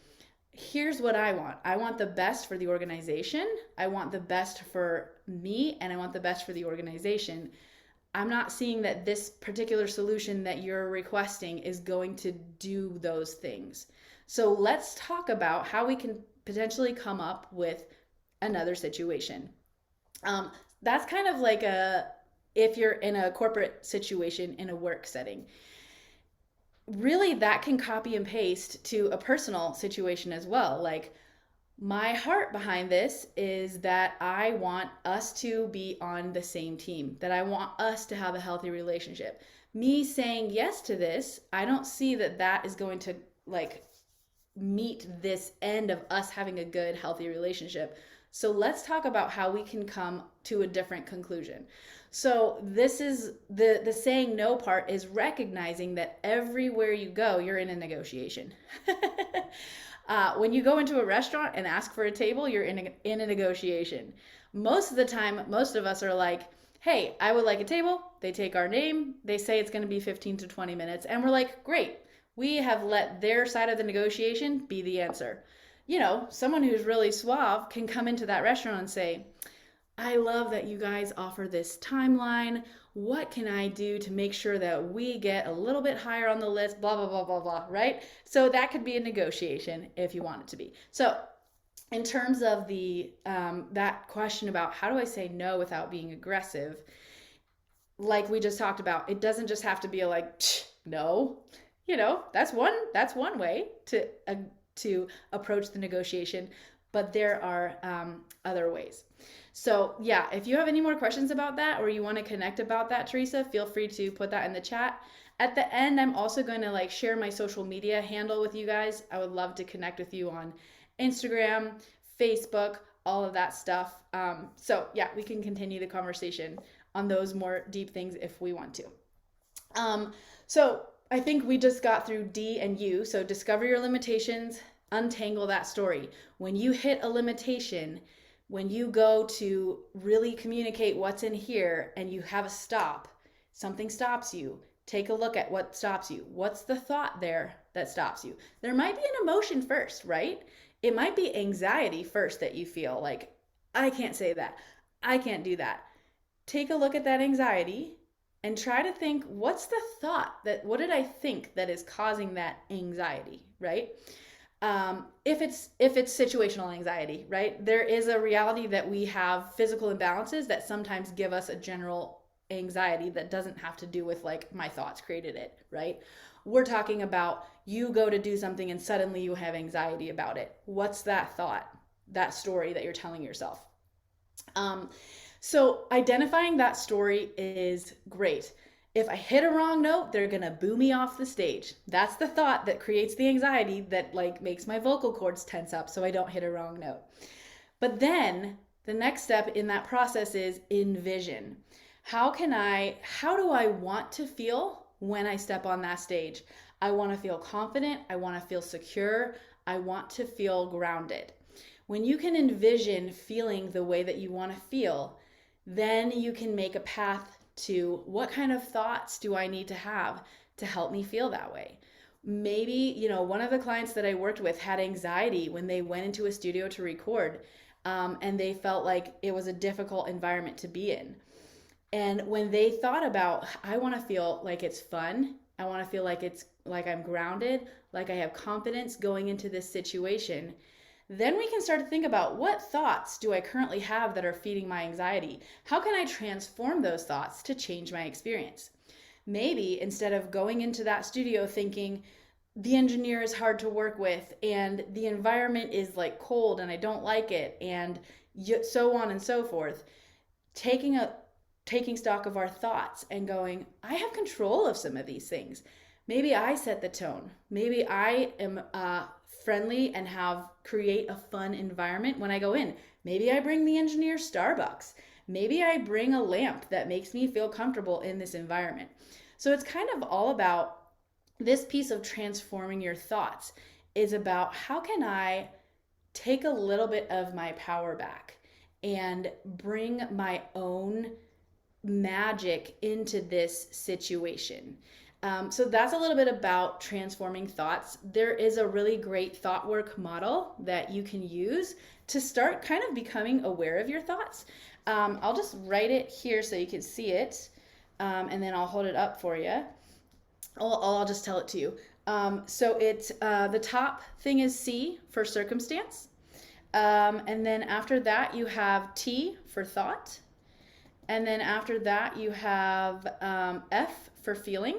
Here's what I want. I want the best for the organization. I want the best for me, and I want the best for the organization. I'm not seeing that this particular solution that you're requesting is going to do those things. So let's talk about how we can potentially come up with another situation. That's kind of like if you're in a corporate situation in a work setting. Really, that can copy and paste to a personal situation as well. Like, my heart behind this is that I want us to be on the same team, that I want us to have a healthy relationship. Me saying yes to this, I don't see that that is going to like meet this end of us having a good, healthy relationship. So let's talk about how we can come to a different conclusion. So this is the saying no part is recognizing that everywhere you go, you're in a negotiation. When you go into a restaurant and ask for a table, you're in a negotiation. Most of the time, most of us are like, hey, I would like a table. They take our name. They say it's going to be 15 to 20 minutes. And we're like, great. We have let their side of the negotiation be the answer. You know, someone who's really suave can come into that restaurant and say, I love that you guys offer this timeline. What can I do to make sure that we get a little bit higher on the list? Blah, blah, blah, blah, blah, right? So that could be a negotiation if you want it to be. So in terms of the that question about how do I say no without being aggressive, like we just talked about, it doesn't just have to be like, no. You know, that's one way to approach the negotiation, but there are other ways. So yeah, if you have any more questions about that or you want to connect about that, Teresa, feel free to put that in the chat. At the end, I'm also going to like share my social media handle with you guys. I would love to connect with you on Instagram, Facebook, all of that stuff. So yeah, we can continue the conversation on those more deep things if we want to. So I think we just got through D and U. So discover your limitations, untangle that story. When you hit a limitation, when you go to really communicate what's in here and you have a stop, something stops you, take a look at what stops you. What's the thought there that stops you? There might be an emotion first, right? It might be anxiety first that you feel like, I can't say that. I can't do that. Take a look at that anxiety and try to think, what's the thought what did I think that is causing that anxiety, right? If it's situational anxiety, right? There is a reality that we have physical imbalances that sometimes give us a general anxiety that doesn't have to do with like my thoughts created it, right? We're talking about you go to do something and suddenly you have anxiety about it. What's that thought, that story that you're telling yourself? So identifying that story is great. If I hit a wrong note, they're gonna boo me off the stage. That's the thought that creates the anxiety that like makes my vocal cords tense up so I don't hit a wrong note. But then the next step in that process is envision. How do I want to feel when I step on that stage? I want to feel confident. I want to feel secure. I want to feel grounded. When you can envision feeling the way that you want to feel, then you can make a path to what kind of thoughts do I need to have to help me feel that way? Maybe, you know, one of the clients that I worked with had anxiety when they went into a studio to record, and they felt like it was a difficult environment to be in. And when they thought about, I want to feel like it's fun, I want to feel like it's like I'm grounded, like I have confidence going into this situation, then we can start to think about what thoughts do I currently have that are feeding my anxiety? How can I transform those thoughts to change my experience? Maybe instead of going into that studio thinking the engineer is hard to work with and the environment is like cold and I don't like it and so on and so forth, taking a taking stock of our thoughts and going, I have control of some of these things. Maybe I set the tone. Maybe I am friendly and have create a fun environment when I go in. Maybe I bring the engineer Starbucks. Maybe I bring a lamp that makes me feel comfortable in this environment. So it's kind of all about this piece of transforming your thoughts is about how can I take a little bit of my power back and bring my own magic into this situation. So that's a little bit about transforming thoughts. There is a really great thought work model that you can use to start kind of becoming aware of your thoughts. I'll just write it here so you can see it, and then I'll hold it up for you. I'll just tell it to you. So it's the top thing is C for circumstance. And then after that, you have T for thought. And then after that, you have F for feeling,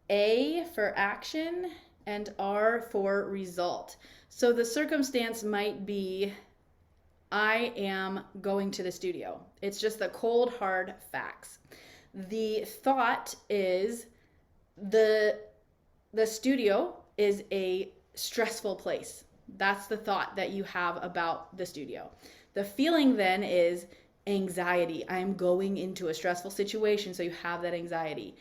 A for action, and R for result. So the circumstance might be I am going to the studio. It's just the cold, hard facts. The thought is the studio is a stressful place. That's the thought that you have about the studio. The feeling then is anxiety. I'm going into a stressful situation, so you have that anxiety.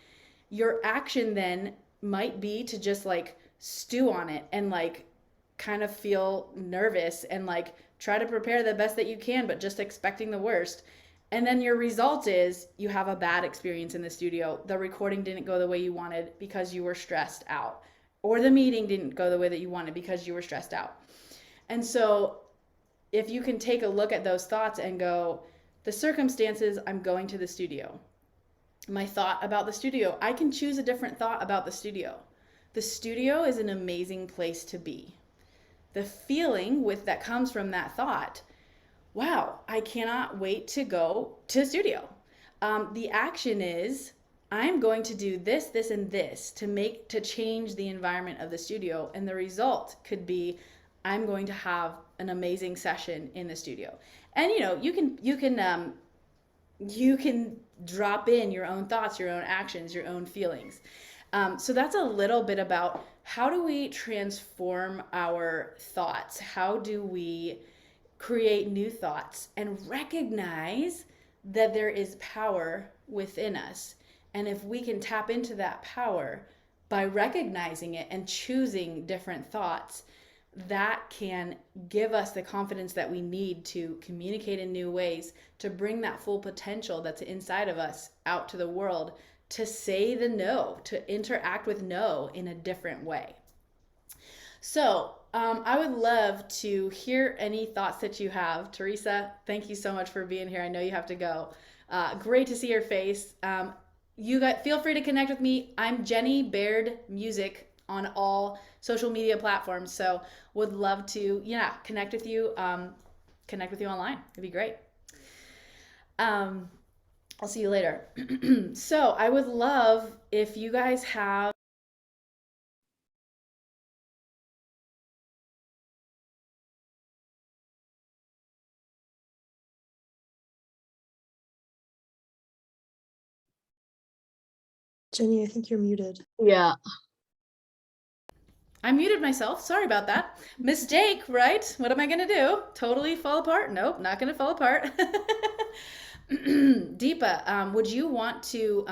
Your action then might be to just like stew on it and like kind of feel nervous and like try to prepare the best that you can, but just expecting the worst. And then your result is you have a bad experience in the studio. The recording didn't go the way you wanted because you were stressed out, or the meeting didn't go the way that you wanted because you were stressed out. And so if you can take a look at those thoughts and go, the circumstances, I'm going to the studio. My thought about the studio, I can choose a different thought about the studio. The studio is an amazing place to be. The feeling with that comes from that thought, wow, I cannot wait to go to the studio. The action is I'm going to do this, this, and this to change the environment of the studio, and the result could be I'm going to have an amazing session in the studio. And you know, you can drop in your own thoughts, your own actions, your own feelings. So that's a little bit about how do we transform our thoughts? How do we create new thoughts and recognize that there is power within us? And if we can tap into that power by recognizing it and choosing different thoughts, that can give us the confidence that we need to communicate in new ways, to bring that full potential that's inside of us out to the world, to say the no, to interact with no in a different way. So I would love to hear any thoughts that you have. Teresa, thank you so much for being here. I know you have to go. Great to see your face. You guys feel free to connect with me. I'm Jenny Baird Music on all social media platforms. So would love to, connect with you online. It'd be great. I'll see you later. So I would love if you guys have Jenny, I think you're muted. Yeah. I muted myself. Sorry about that. Mistake, right? What am I going to do? Totally fall apart? Nope, not going to fall apart. Deepa, would you want to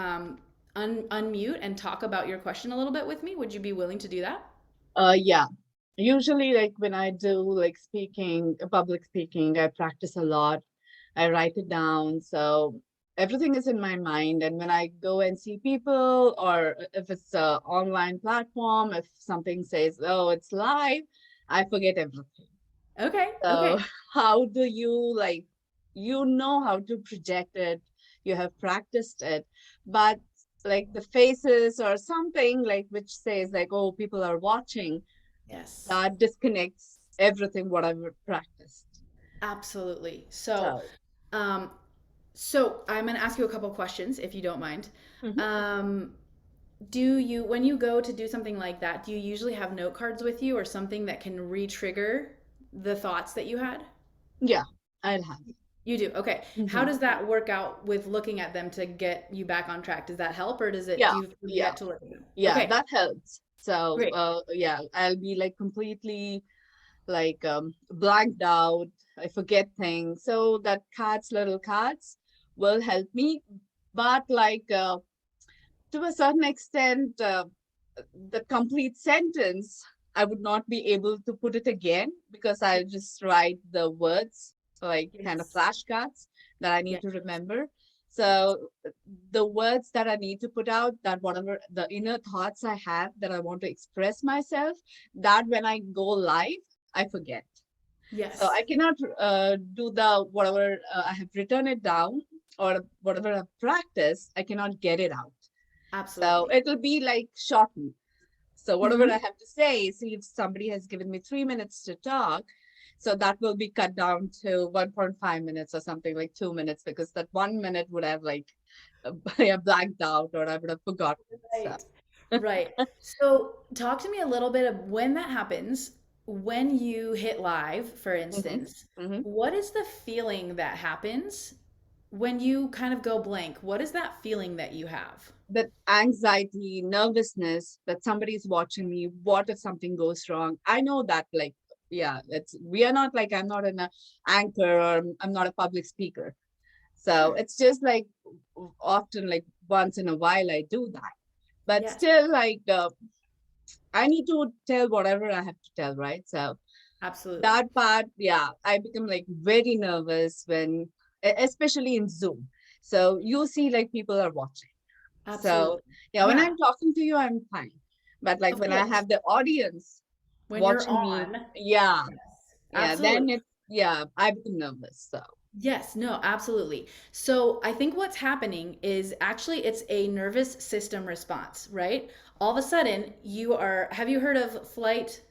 unmute and talk about your question a little bit with me? Would you be willing to do that? Yeah. Usually, like when I do like speaking, public speaking, I practice a lot. I write it down. So everything is in my mind. And when I go and see people, or if it's an online platform, if something says, oh, it's live, I forget everything. Okay. So Okay. how do you like, you know how to project it, you have practiced it, but like the faces or something like which says like, oh, people are watching, Yes. that disconnects everything what I've practiced. Absolutely. So, So, um, so I'm going to ask you a couple questions if you don't mind. mhm. Um, do you, when you go to do something like that, do you usually have note cards with you or something that can re-trigger the thoughts that you had? Yeah, I'll have. You do. Okay. How Mhm. does that work out with looking at them to get you back on track? Does that help or does it, do Yeah, you yeah, forget to look at them? yeah, Okay. that helps. So, Great. yeah, I'll be like completely like blanked out. I forget things. So that cards, little cards will help me. But like to a certain extent, the complete sentence, I would not be able to put it again because I'll just write the words, like kind of Yes. flashcards that I need Yes. to remember. Yes. So the words that I need to put out, that whatever the inner thoughts I have that I want to express myself, that when I go live, I forget. So Yes. I cannot do the whatever I have written it down or whatever I've practiced, I cannot get it out. So Absolutely. it'll be like shortened. So whatever I Hmm. have to say, see if somebody has given me 3 minutes to talk, so that will be cut down to 1.5 minutes or something like 2 minutes, because that 1 minute would have like yeah, blanked out or I would have forgotten. So Right. Right. So talk to me a little bit of when that happens, when you hit live, for hmm instance, hmm what is the feeling that happens when you kind of go blank? What is that feeling that you have? that anxiety, nervousness that somebody's watching me. What if something goes wrong? I know that like, yeah, it's we are not like I'm not an anchor or I'm not a public speaker. So Sure. it's just like often like once in a while I do that. But Yes, still like I need to tell whatever I have to tell, right? So absolutely. that part, yeah, I become like very nervous when especially in Zoom. So you see like people are watching. So Absolutely. yeah, when Yeah, I'm talking to you, I'm fine. But like of when I course. have the audience When you're watching me, on, yeah, yes, yeah, absolutely. then it, yeah, I become nervous. So. Yes, no, absolutely. So I think what's happening is actually it's a nervous system response, right? All of a sudden, have you heard of fight,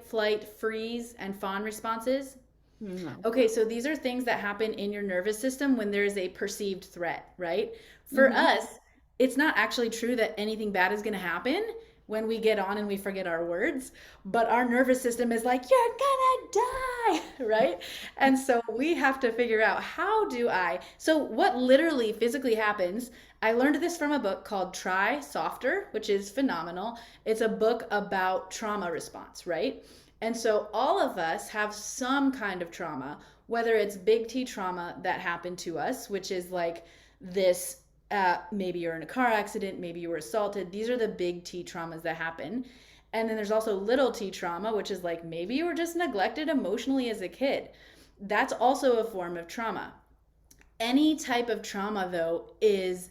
flight, freeze, and fawn responses? No. Okay, so these are things that happen in your nervous system when there is a perceived threat, right? For Mm-hmm. us, it's not actually true that anything bad is going to happen when we get on and we forget our words, but our nervous system is like, you're gonna die, right? And so we have to figure out how do I. So, what literally physically happens, I learned this from a book called Try Softer, which is phenomenal. It's a book about trauma response, right? And so all of us have some kind of trauma, whether it's big T trauma that happened to us, which is like this maybe you're in a car accident, maybe you were assaulted. These are the big T traumas that happen. And then there's also little t trauma, which is like maybe you were just neglected emotionally as a kid. That's also a form of trauma. Any type of trauma, though, is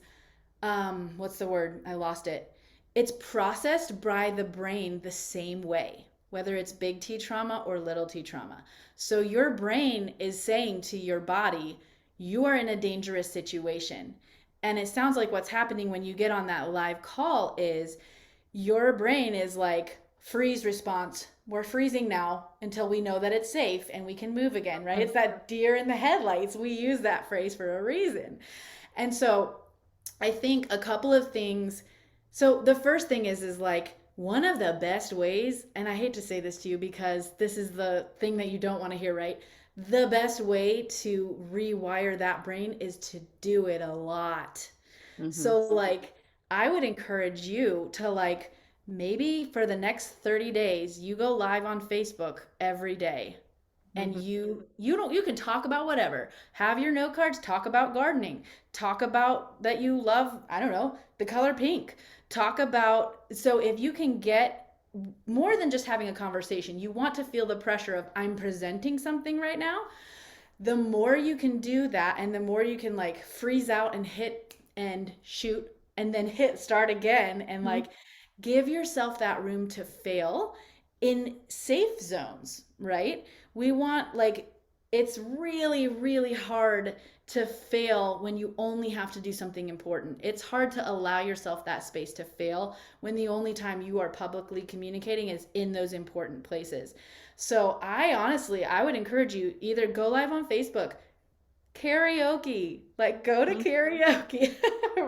what's the word? I lost it. It's processed by the brain the same way, whether it's big T trauma or little t trauma. So your brain is saying to your body, you are in a dangerous situation. And it sounds like what's happening when you get on that live call is your brain is like, freeze response. We're freezing now until we know that it's safe and we can move again, right? It's that deer in the headlights. We use that phrase for a reason. And so I think a couple of things. So the first thing is like one of the best ways, and I hate to say this to you because this is the thing that you don't want to hear, right? The best way to rewire that brain is to do it a lot. Mm-hmm. So like I would encourage you to like maybe for the next 30 days you go live on Facebook every day and Mm-hmm. you can talk about whatever, have your note cards, talk about gardening, talk about that you love, I don't know, the color pink, talk about. So if you can get more than just having a conversation, you want to feel the pressure of I'm presenting something right now, the more you can do that and the more you can like freeze out and hit and shoot and then hit start again and Mhm. like give yourself that room to fail in safe zones, right? We want like it's really, really hard to fail when you only have to do something important. It's hard to allow yourself that space to fail when the only time you are publicly communicating is in those important places. So I honestly, I would encourage you either go live on Facebook, karaoke, like go to Mhm. karaoke,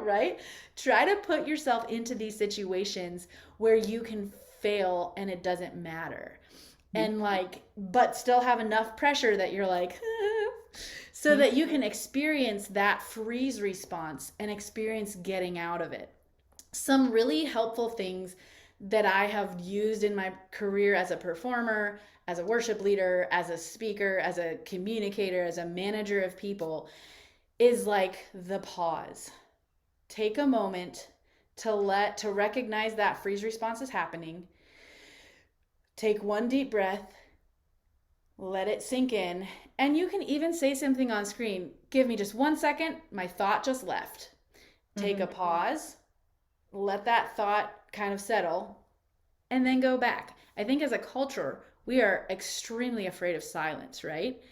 right? Try to put yourself into these situations where you can fail and it doesn't matter. Mhm. And like, but still have enough pressure that you're like, so Mhm. that you can experience that freeze response and experience getting out of it. Some really helpful things that I have used in my career as a performer, as a worship leader, as a speaker, as a communicator, as a manager of people is like the pause. Take a moment to recognize that freeze response is happening. Take one deep breath, let it sink in, and you can even say something on screen. Give me just 1 second, my thought just left. Take a Mhm. pause, let that thought kind of settle, and then go back. I think as a culture, we are extremely afraid of silence, right?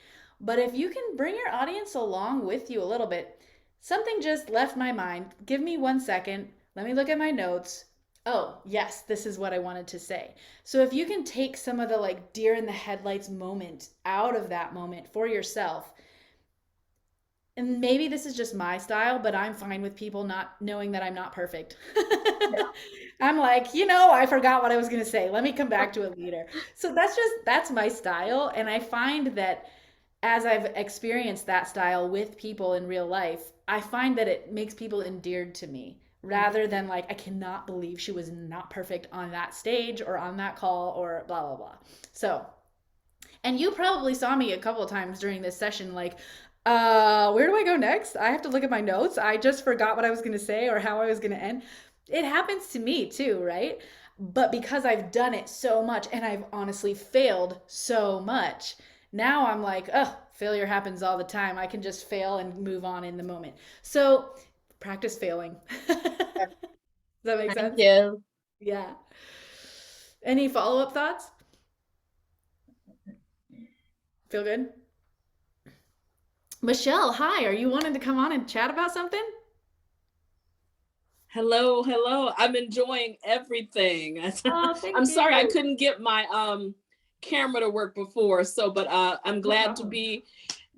But if you can bring your audience along with you a little bit, something just left my mind. Give me 1 second. Let me look at my notes. Oh, yes, this is what I wanted to say. So if you can take some of the like deer in the headlights moment out of that moment for yourself, and maybe this is just my style, but I'm fine with people not knowing that I'm not perfect. Yeah. I'm like, I forgot what I was going to say. Let me come back to it later. So that's my style. And I find that as I've experienced that style with people in real life, I find that it makes people endeared to me rather than like, I cannot believe she was not perfect on that stage or on that call or blah, blah, blah. So and you probably saw me a couple of times during this session, like, where do I go next? I have to look at my notes. I just forgot what I was going to say or how I was going to end. It happens to me too, right? But because I've done it so much and I've honestly failed so much, now I'm like, oh, failure happens all the time. I can just fail and move on in the moment. So practice failing. Does that make Thank sense? you. Yeah. Any follow up thoughts? Feel good? Michelle, hi. Are you wanting to come on and chat about something? Hello, hello. I'm enjoying everything. Oh, I'm thank sorry I you. couldn't get my camera to work before. But I'm No glad to problem. be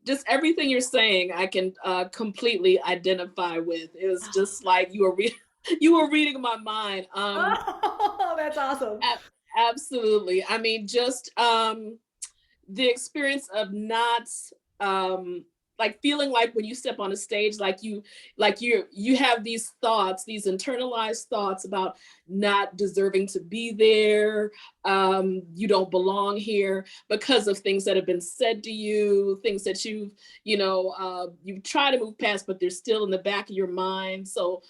just everything you're saying I can completely identify with. It was just like you were you were reading my mind. Oh, that's awesome. Absolutely. I mean, just the experience of not um like feeling like when you step on a stage you have these thoughts, these internalized thoughts about not deserving to be there, you don't belong here because of things that have been said to you, things that you try to move past but they're still in the back of your mind. So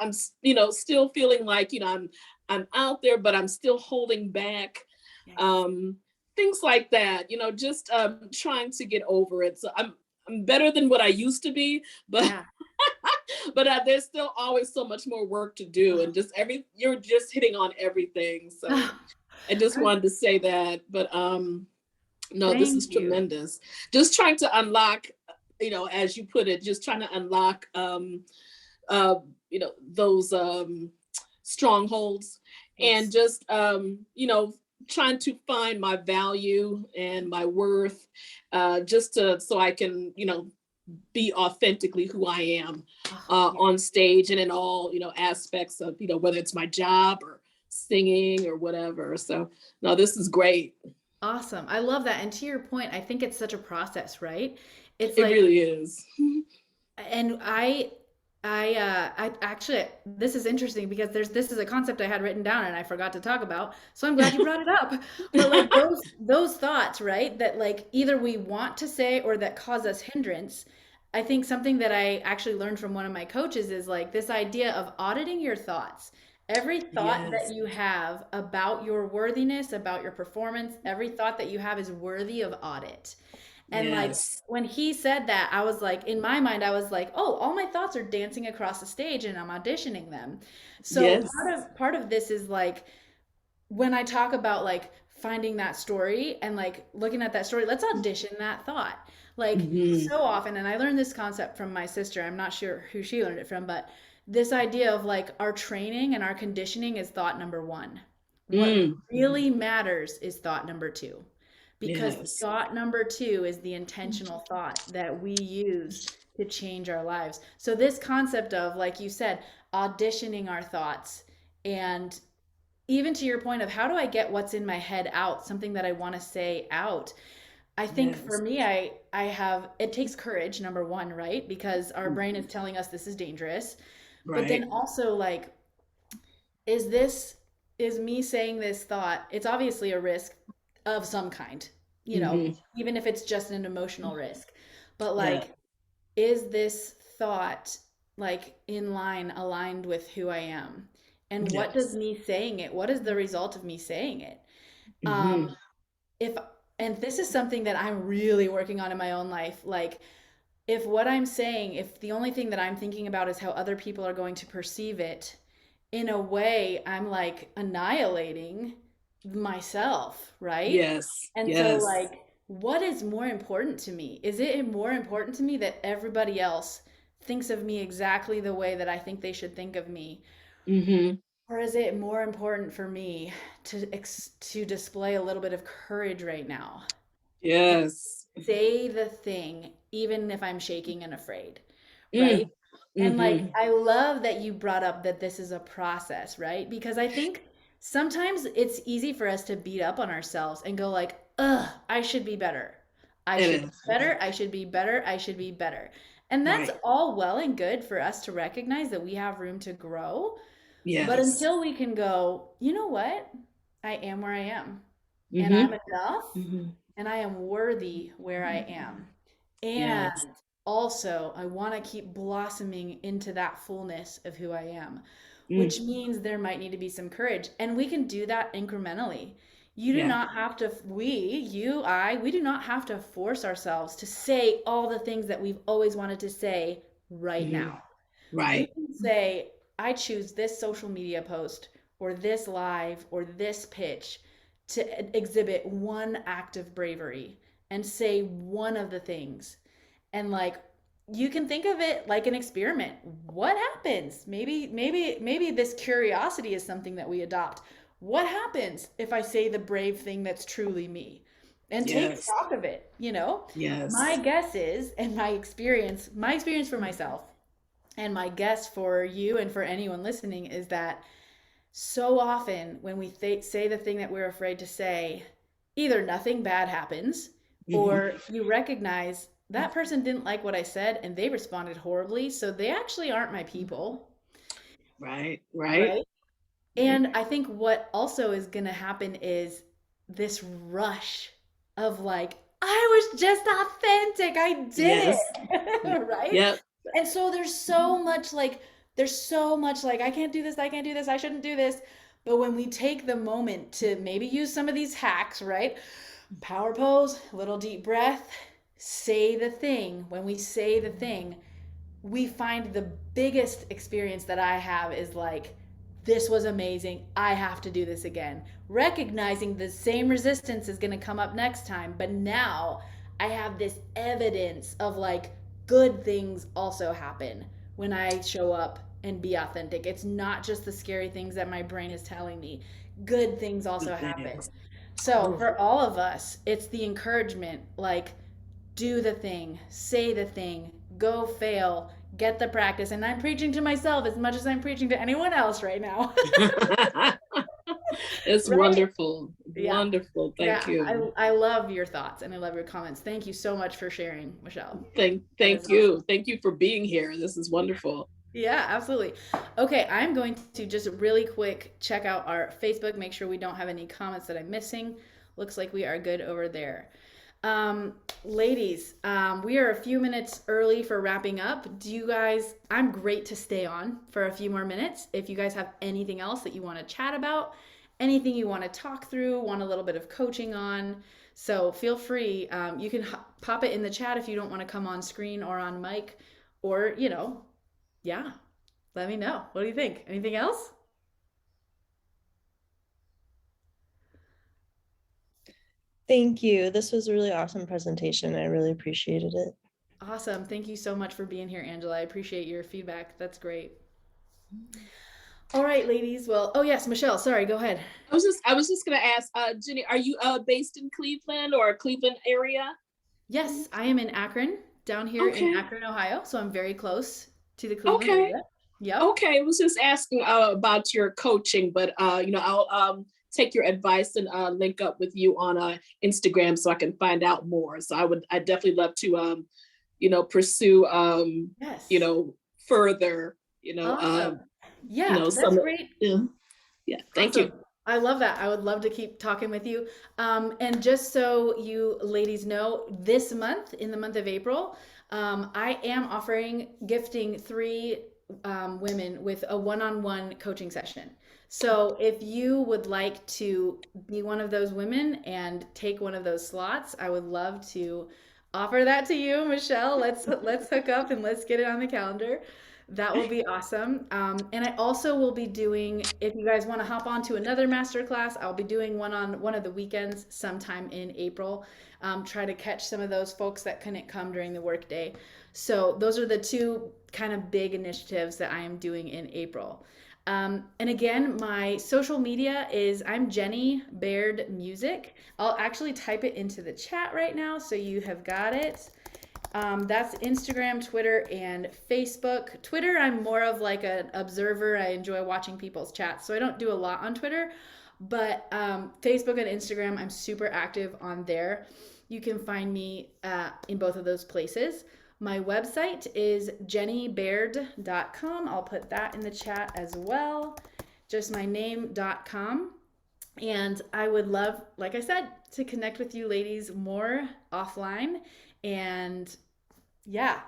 I'm still feeling like I'm out there but I'm still holding back, Yes. um things like that, just trying to get over it. So I'm better than what I used to be, but Yeah. but there's still always so much more work to do, and you're just hitting on everything. So I just wanted to say that. But no, this is Thank you. tremendous. Just trying to unlock, as you put it, just trying to unlock uh those strongholds, and Yes. just trying to find my value and my worth, just to so I can be authentically who I am, Oh, yeah. on stage and in all aspects of whether it's my job or singing or whatever. So no, this is great. Awesome. I love that. And to your point, I think it's such a process, right? It's It like really is. and I actually this is interesting because this is a concept I had written down and I forgot to talk about. So I'm glad you brought it up. But like those thoughts, right? That like either we want to say or that cause us hindrance. I think something that I actually learned from one of my coaches is like this idea of auditing your thoughts. Every thought Yes. that you have about your worthiness, about your performance, every thought that you have is worthy of audit. And like Yes. when he said that, I was like, in my mind, I was like, oh, all my thoughts are dancing across the stage and I'm auditioning them. So Yes. part of this is like when I talk about like finding that story and like looking at that story, let's audition that thought. Like Mm-hmm. so often, and I learned this concept from my sister. I'm not sure who she learned it from, but this idea of like our training and our conditioning is thought number one. What Mm. really matters is thought number two. Because Yes. thought number two is the intentional thought that we use to change our lives. So, this concept of, like you said, auditioning our thoughts, and even to your point of how do I get what's in my head out, something that I want to say out. I think for Yes. me, I have, it takes courage, number one, right? Because our brain is telling us this is dangerous. But Right. then also, like, is this, is me saying this thought, it's obviously a risk of some kind, you know, Mm-hmm. even if it's just an emotional risk. But Yeah. like, is this thought like in line, aligned with who I am? And what does Yes. me saying it, what is the result of me saying it? Mm-hmm. Um, if, and this is something that I'm really working on in my own life. Like, if what I'm saying, if the only thing that I'm thinking about is how other people are going to perceive it, in a way, I'm like annihilating myself, right? Yes. And so, Yes. like, what is more important to me? Is it more important to me that everybody else thinks of me exactly the way that I think they should think of me? Mm-hmm. Or is it more important for me to display a little bit of courage right now? Yes. Say the thing, even if I'm shaking and afraid, right? Mm. And like, Mm-hmm. I love that you brought up that this is a process, right? Because I think sometimes it's easy for us to beat up on ourselves and go like, ugh, I should be better. I It should be is. better. I should be better. I should be better. And that's Right. all well and good for us to recognize that we have room to grow. But Yes. until we can go, you know what? I am where I am, and Mm-hmm. I'm enough, Mm-hmm. and I am worthy where I am. And Yes. also, I want to keep blossoming into that fullness of who I am, Mm. which means there might need to be some courage. And we can do that incrementally. You do Yeah. not have to, we do not have to force ourselves to say all the things that we've always wanted to say right Mm-hmm. now. We Right. can say, I choose this social media post or this live or this pitch to exhibit one act of bravery and say one of the things. And like, you can think of it like an experiment. What happens? Maybe this curiosity is something that we adopt. What happens if I say the brave thing that's truly me? And take Yes. stock of it, you know? My Yes. guess is, and my experience for myself, and my guess for you and for anyone listening is that so often when we say the thing that we're afraid to say, either nothing bad happens Mm-hmm. or you recognize that person didn't like what I said and they responded horribly. So they actually aren't my people, Right. Right. right? And I think what also is going to happen is this rush of like, I was just authentic. I did Yes. it. Right? Yep. And so there's so much like I can't do this, I can't do this, I shouldn't do this. But when we take the moment to maybe use some of these hacks, right? Power pose, little deep breath, say the thing. When we say the thing, we find the biggest experience that I have is like, this was amazing. I have to do this again. Recognizing the same resistance is going to come up next time, but now I have this evidence of like good things also happen when I show up and be authentic. It's not just the scary things that my brain is telling me, good things also Good happen. things. So Oh, for all of us, it's the encouragement like, do the thing, say the thing, go fail, get the practice. And I'm preaching to myself as much as I'm preaching to anyone else right now. it's Right? wonderful. Yeah. Wonderful. Thank Yeah. you. I love your thoughts and I love your comments. Thank you so much for sharing, Michelle. Thank That is thank awesome. you. Thank you for being here. This is wonderful. Yeah, absolutely. Okay, I'm going to just really quick check out our Facebook, make sure we don't have any comments that I'm missing. Looks like we are good over there. Ladies, we are a few minutes early for wrapping up. Do you guys, I'm great to stay on for a few more minutes if you guys have anything else that you want to chat about. anything you want to talk through, want a little bit of coaching on. So feel free. You can pop it in the chat if you don't want to come on screen or on mic, or, yeah, let me know. What do you think? Anything else? Thank you. This was a really awesome presentation. I really appreciated it. Awesome. Thank you so much for being here, Angela. I appreciate your feedback. That's great. All right, ladies. Well, oh yes, Michelle, sorry, go ahead. I was just gonna ask, Jenny, are you based in Cleveland or Cleveland area? Yes, I am in Akron, down here in Okay. Akron, Ohio, so I'm very close to the Cleveland Okay. area. Yep. Okay. I was just asking about your coaching, but I'll take your advice and link up with you on Instagram so I can find out more. So I definitely love to pursue Yes. further, Awesome. Yeah, that's some great. yeah, thank you. Awesome. I love that. I would love to keep talking with you. And just so you ladies know, this month, in the month of April, I am gifting 3 women with a one-on-one coaching session. So if you would like to be one of those women and take one of those slots, I would love to offer that to you, Michelle. Let's hook up and let's get it on the calendar. That will be awesome. And I also will be doing, if you guys want to hop on to another masterclass, I'll be doing one on one of the weekends sometime in April. Try to catch some of those folks that couldn't come during the workday. So those are the 2 kind of big initiatives that I am doing in April. And again, my social media is I'm Jenny Baird Music. I'll actually type it into the chat right now so you have got it. That's Instagram, Twitter, and Facebook. Twitter, I'm more of like an observer. I enjoy watching people's chats, so I don't do a lot on Twitter. But Facebook and Instagram, I'm super active on there. You can find me in both of those places. My website is jennybaird.com. I'll put that in the chat as well. Just my name.com. And I would love, like I said, to connect with you ladies more offline. And yeah,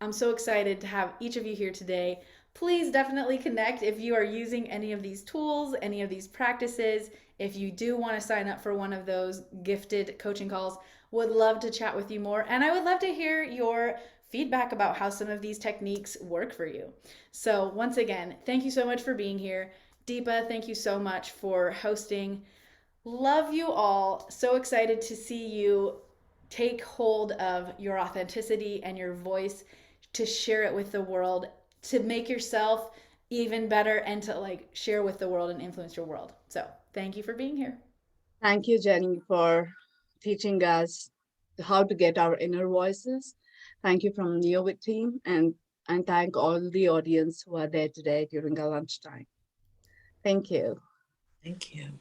I'm so excited to have each of you here today. Please definitely connect if you are using any of these tools, any of these practices. If you do want to sign up for one of those gifted coaching calls, would love to chat with you more. And I would love to hear your feedback about how some of these techniques work for you. So once again, thank you so much for being here. Deepa, thank you so much for hosting. Love you all. So excited to see you take hold of your authenticity and your voice to share it with the world, to make yourself even better and to like share with the world and influence your world. So thank you for being here. Thank you, Jenny, for teaching us how to get our inner voices. Thank you from NeoWit team, and thank all the audience who are there today during our lunchtime. Thank you. Thank you.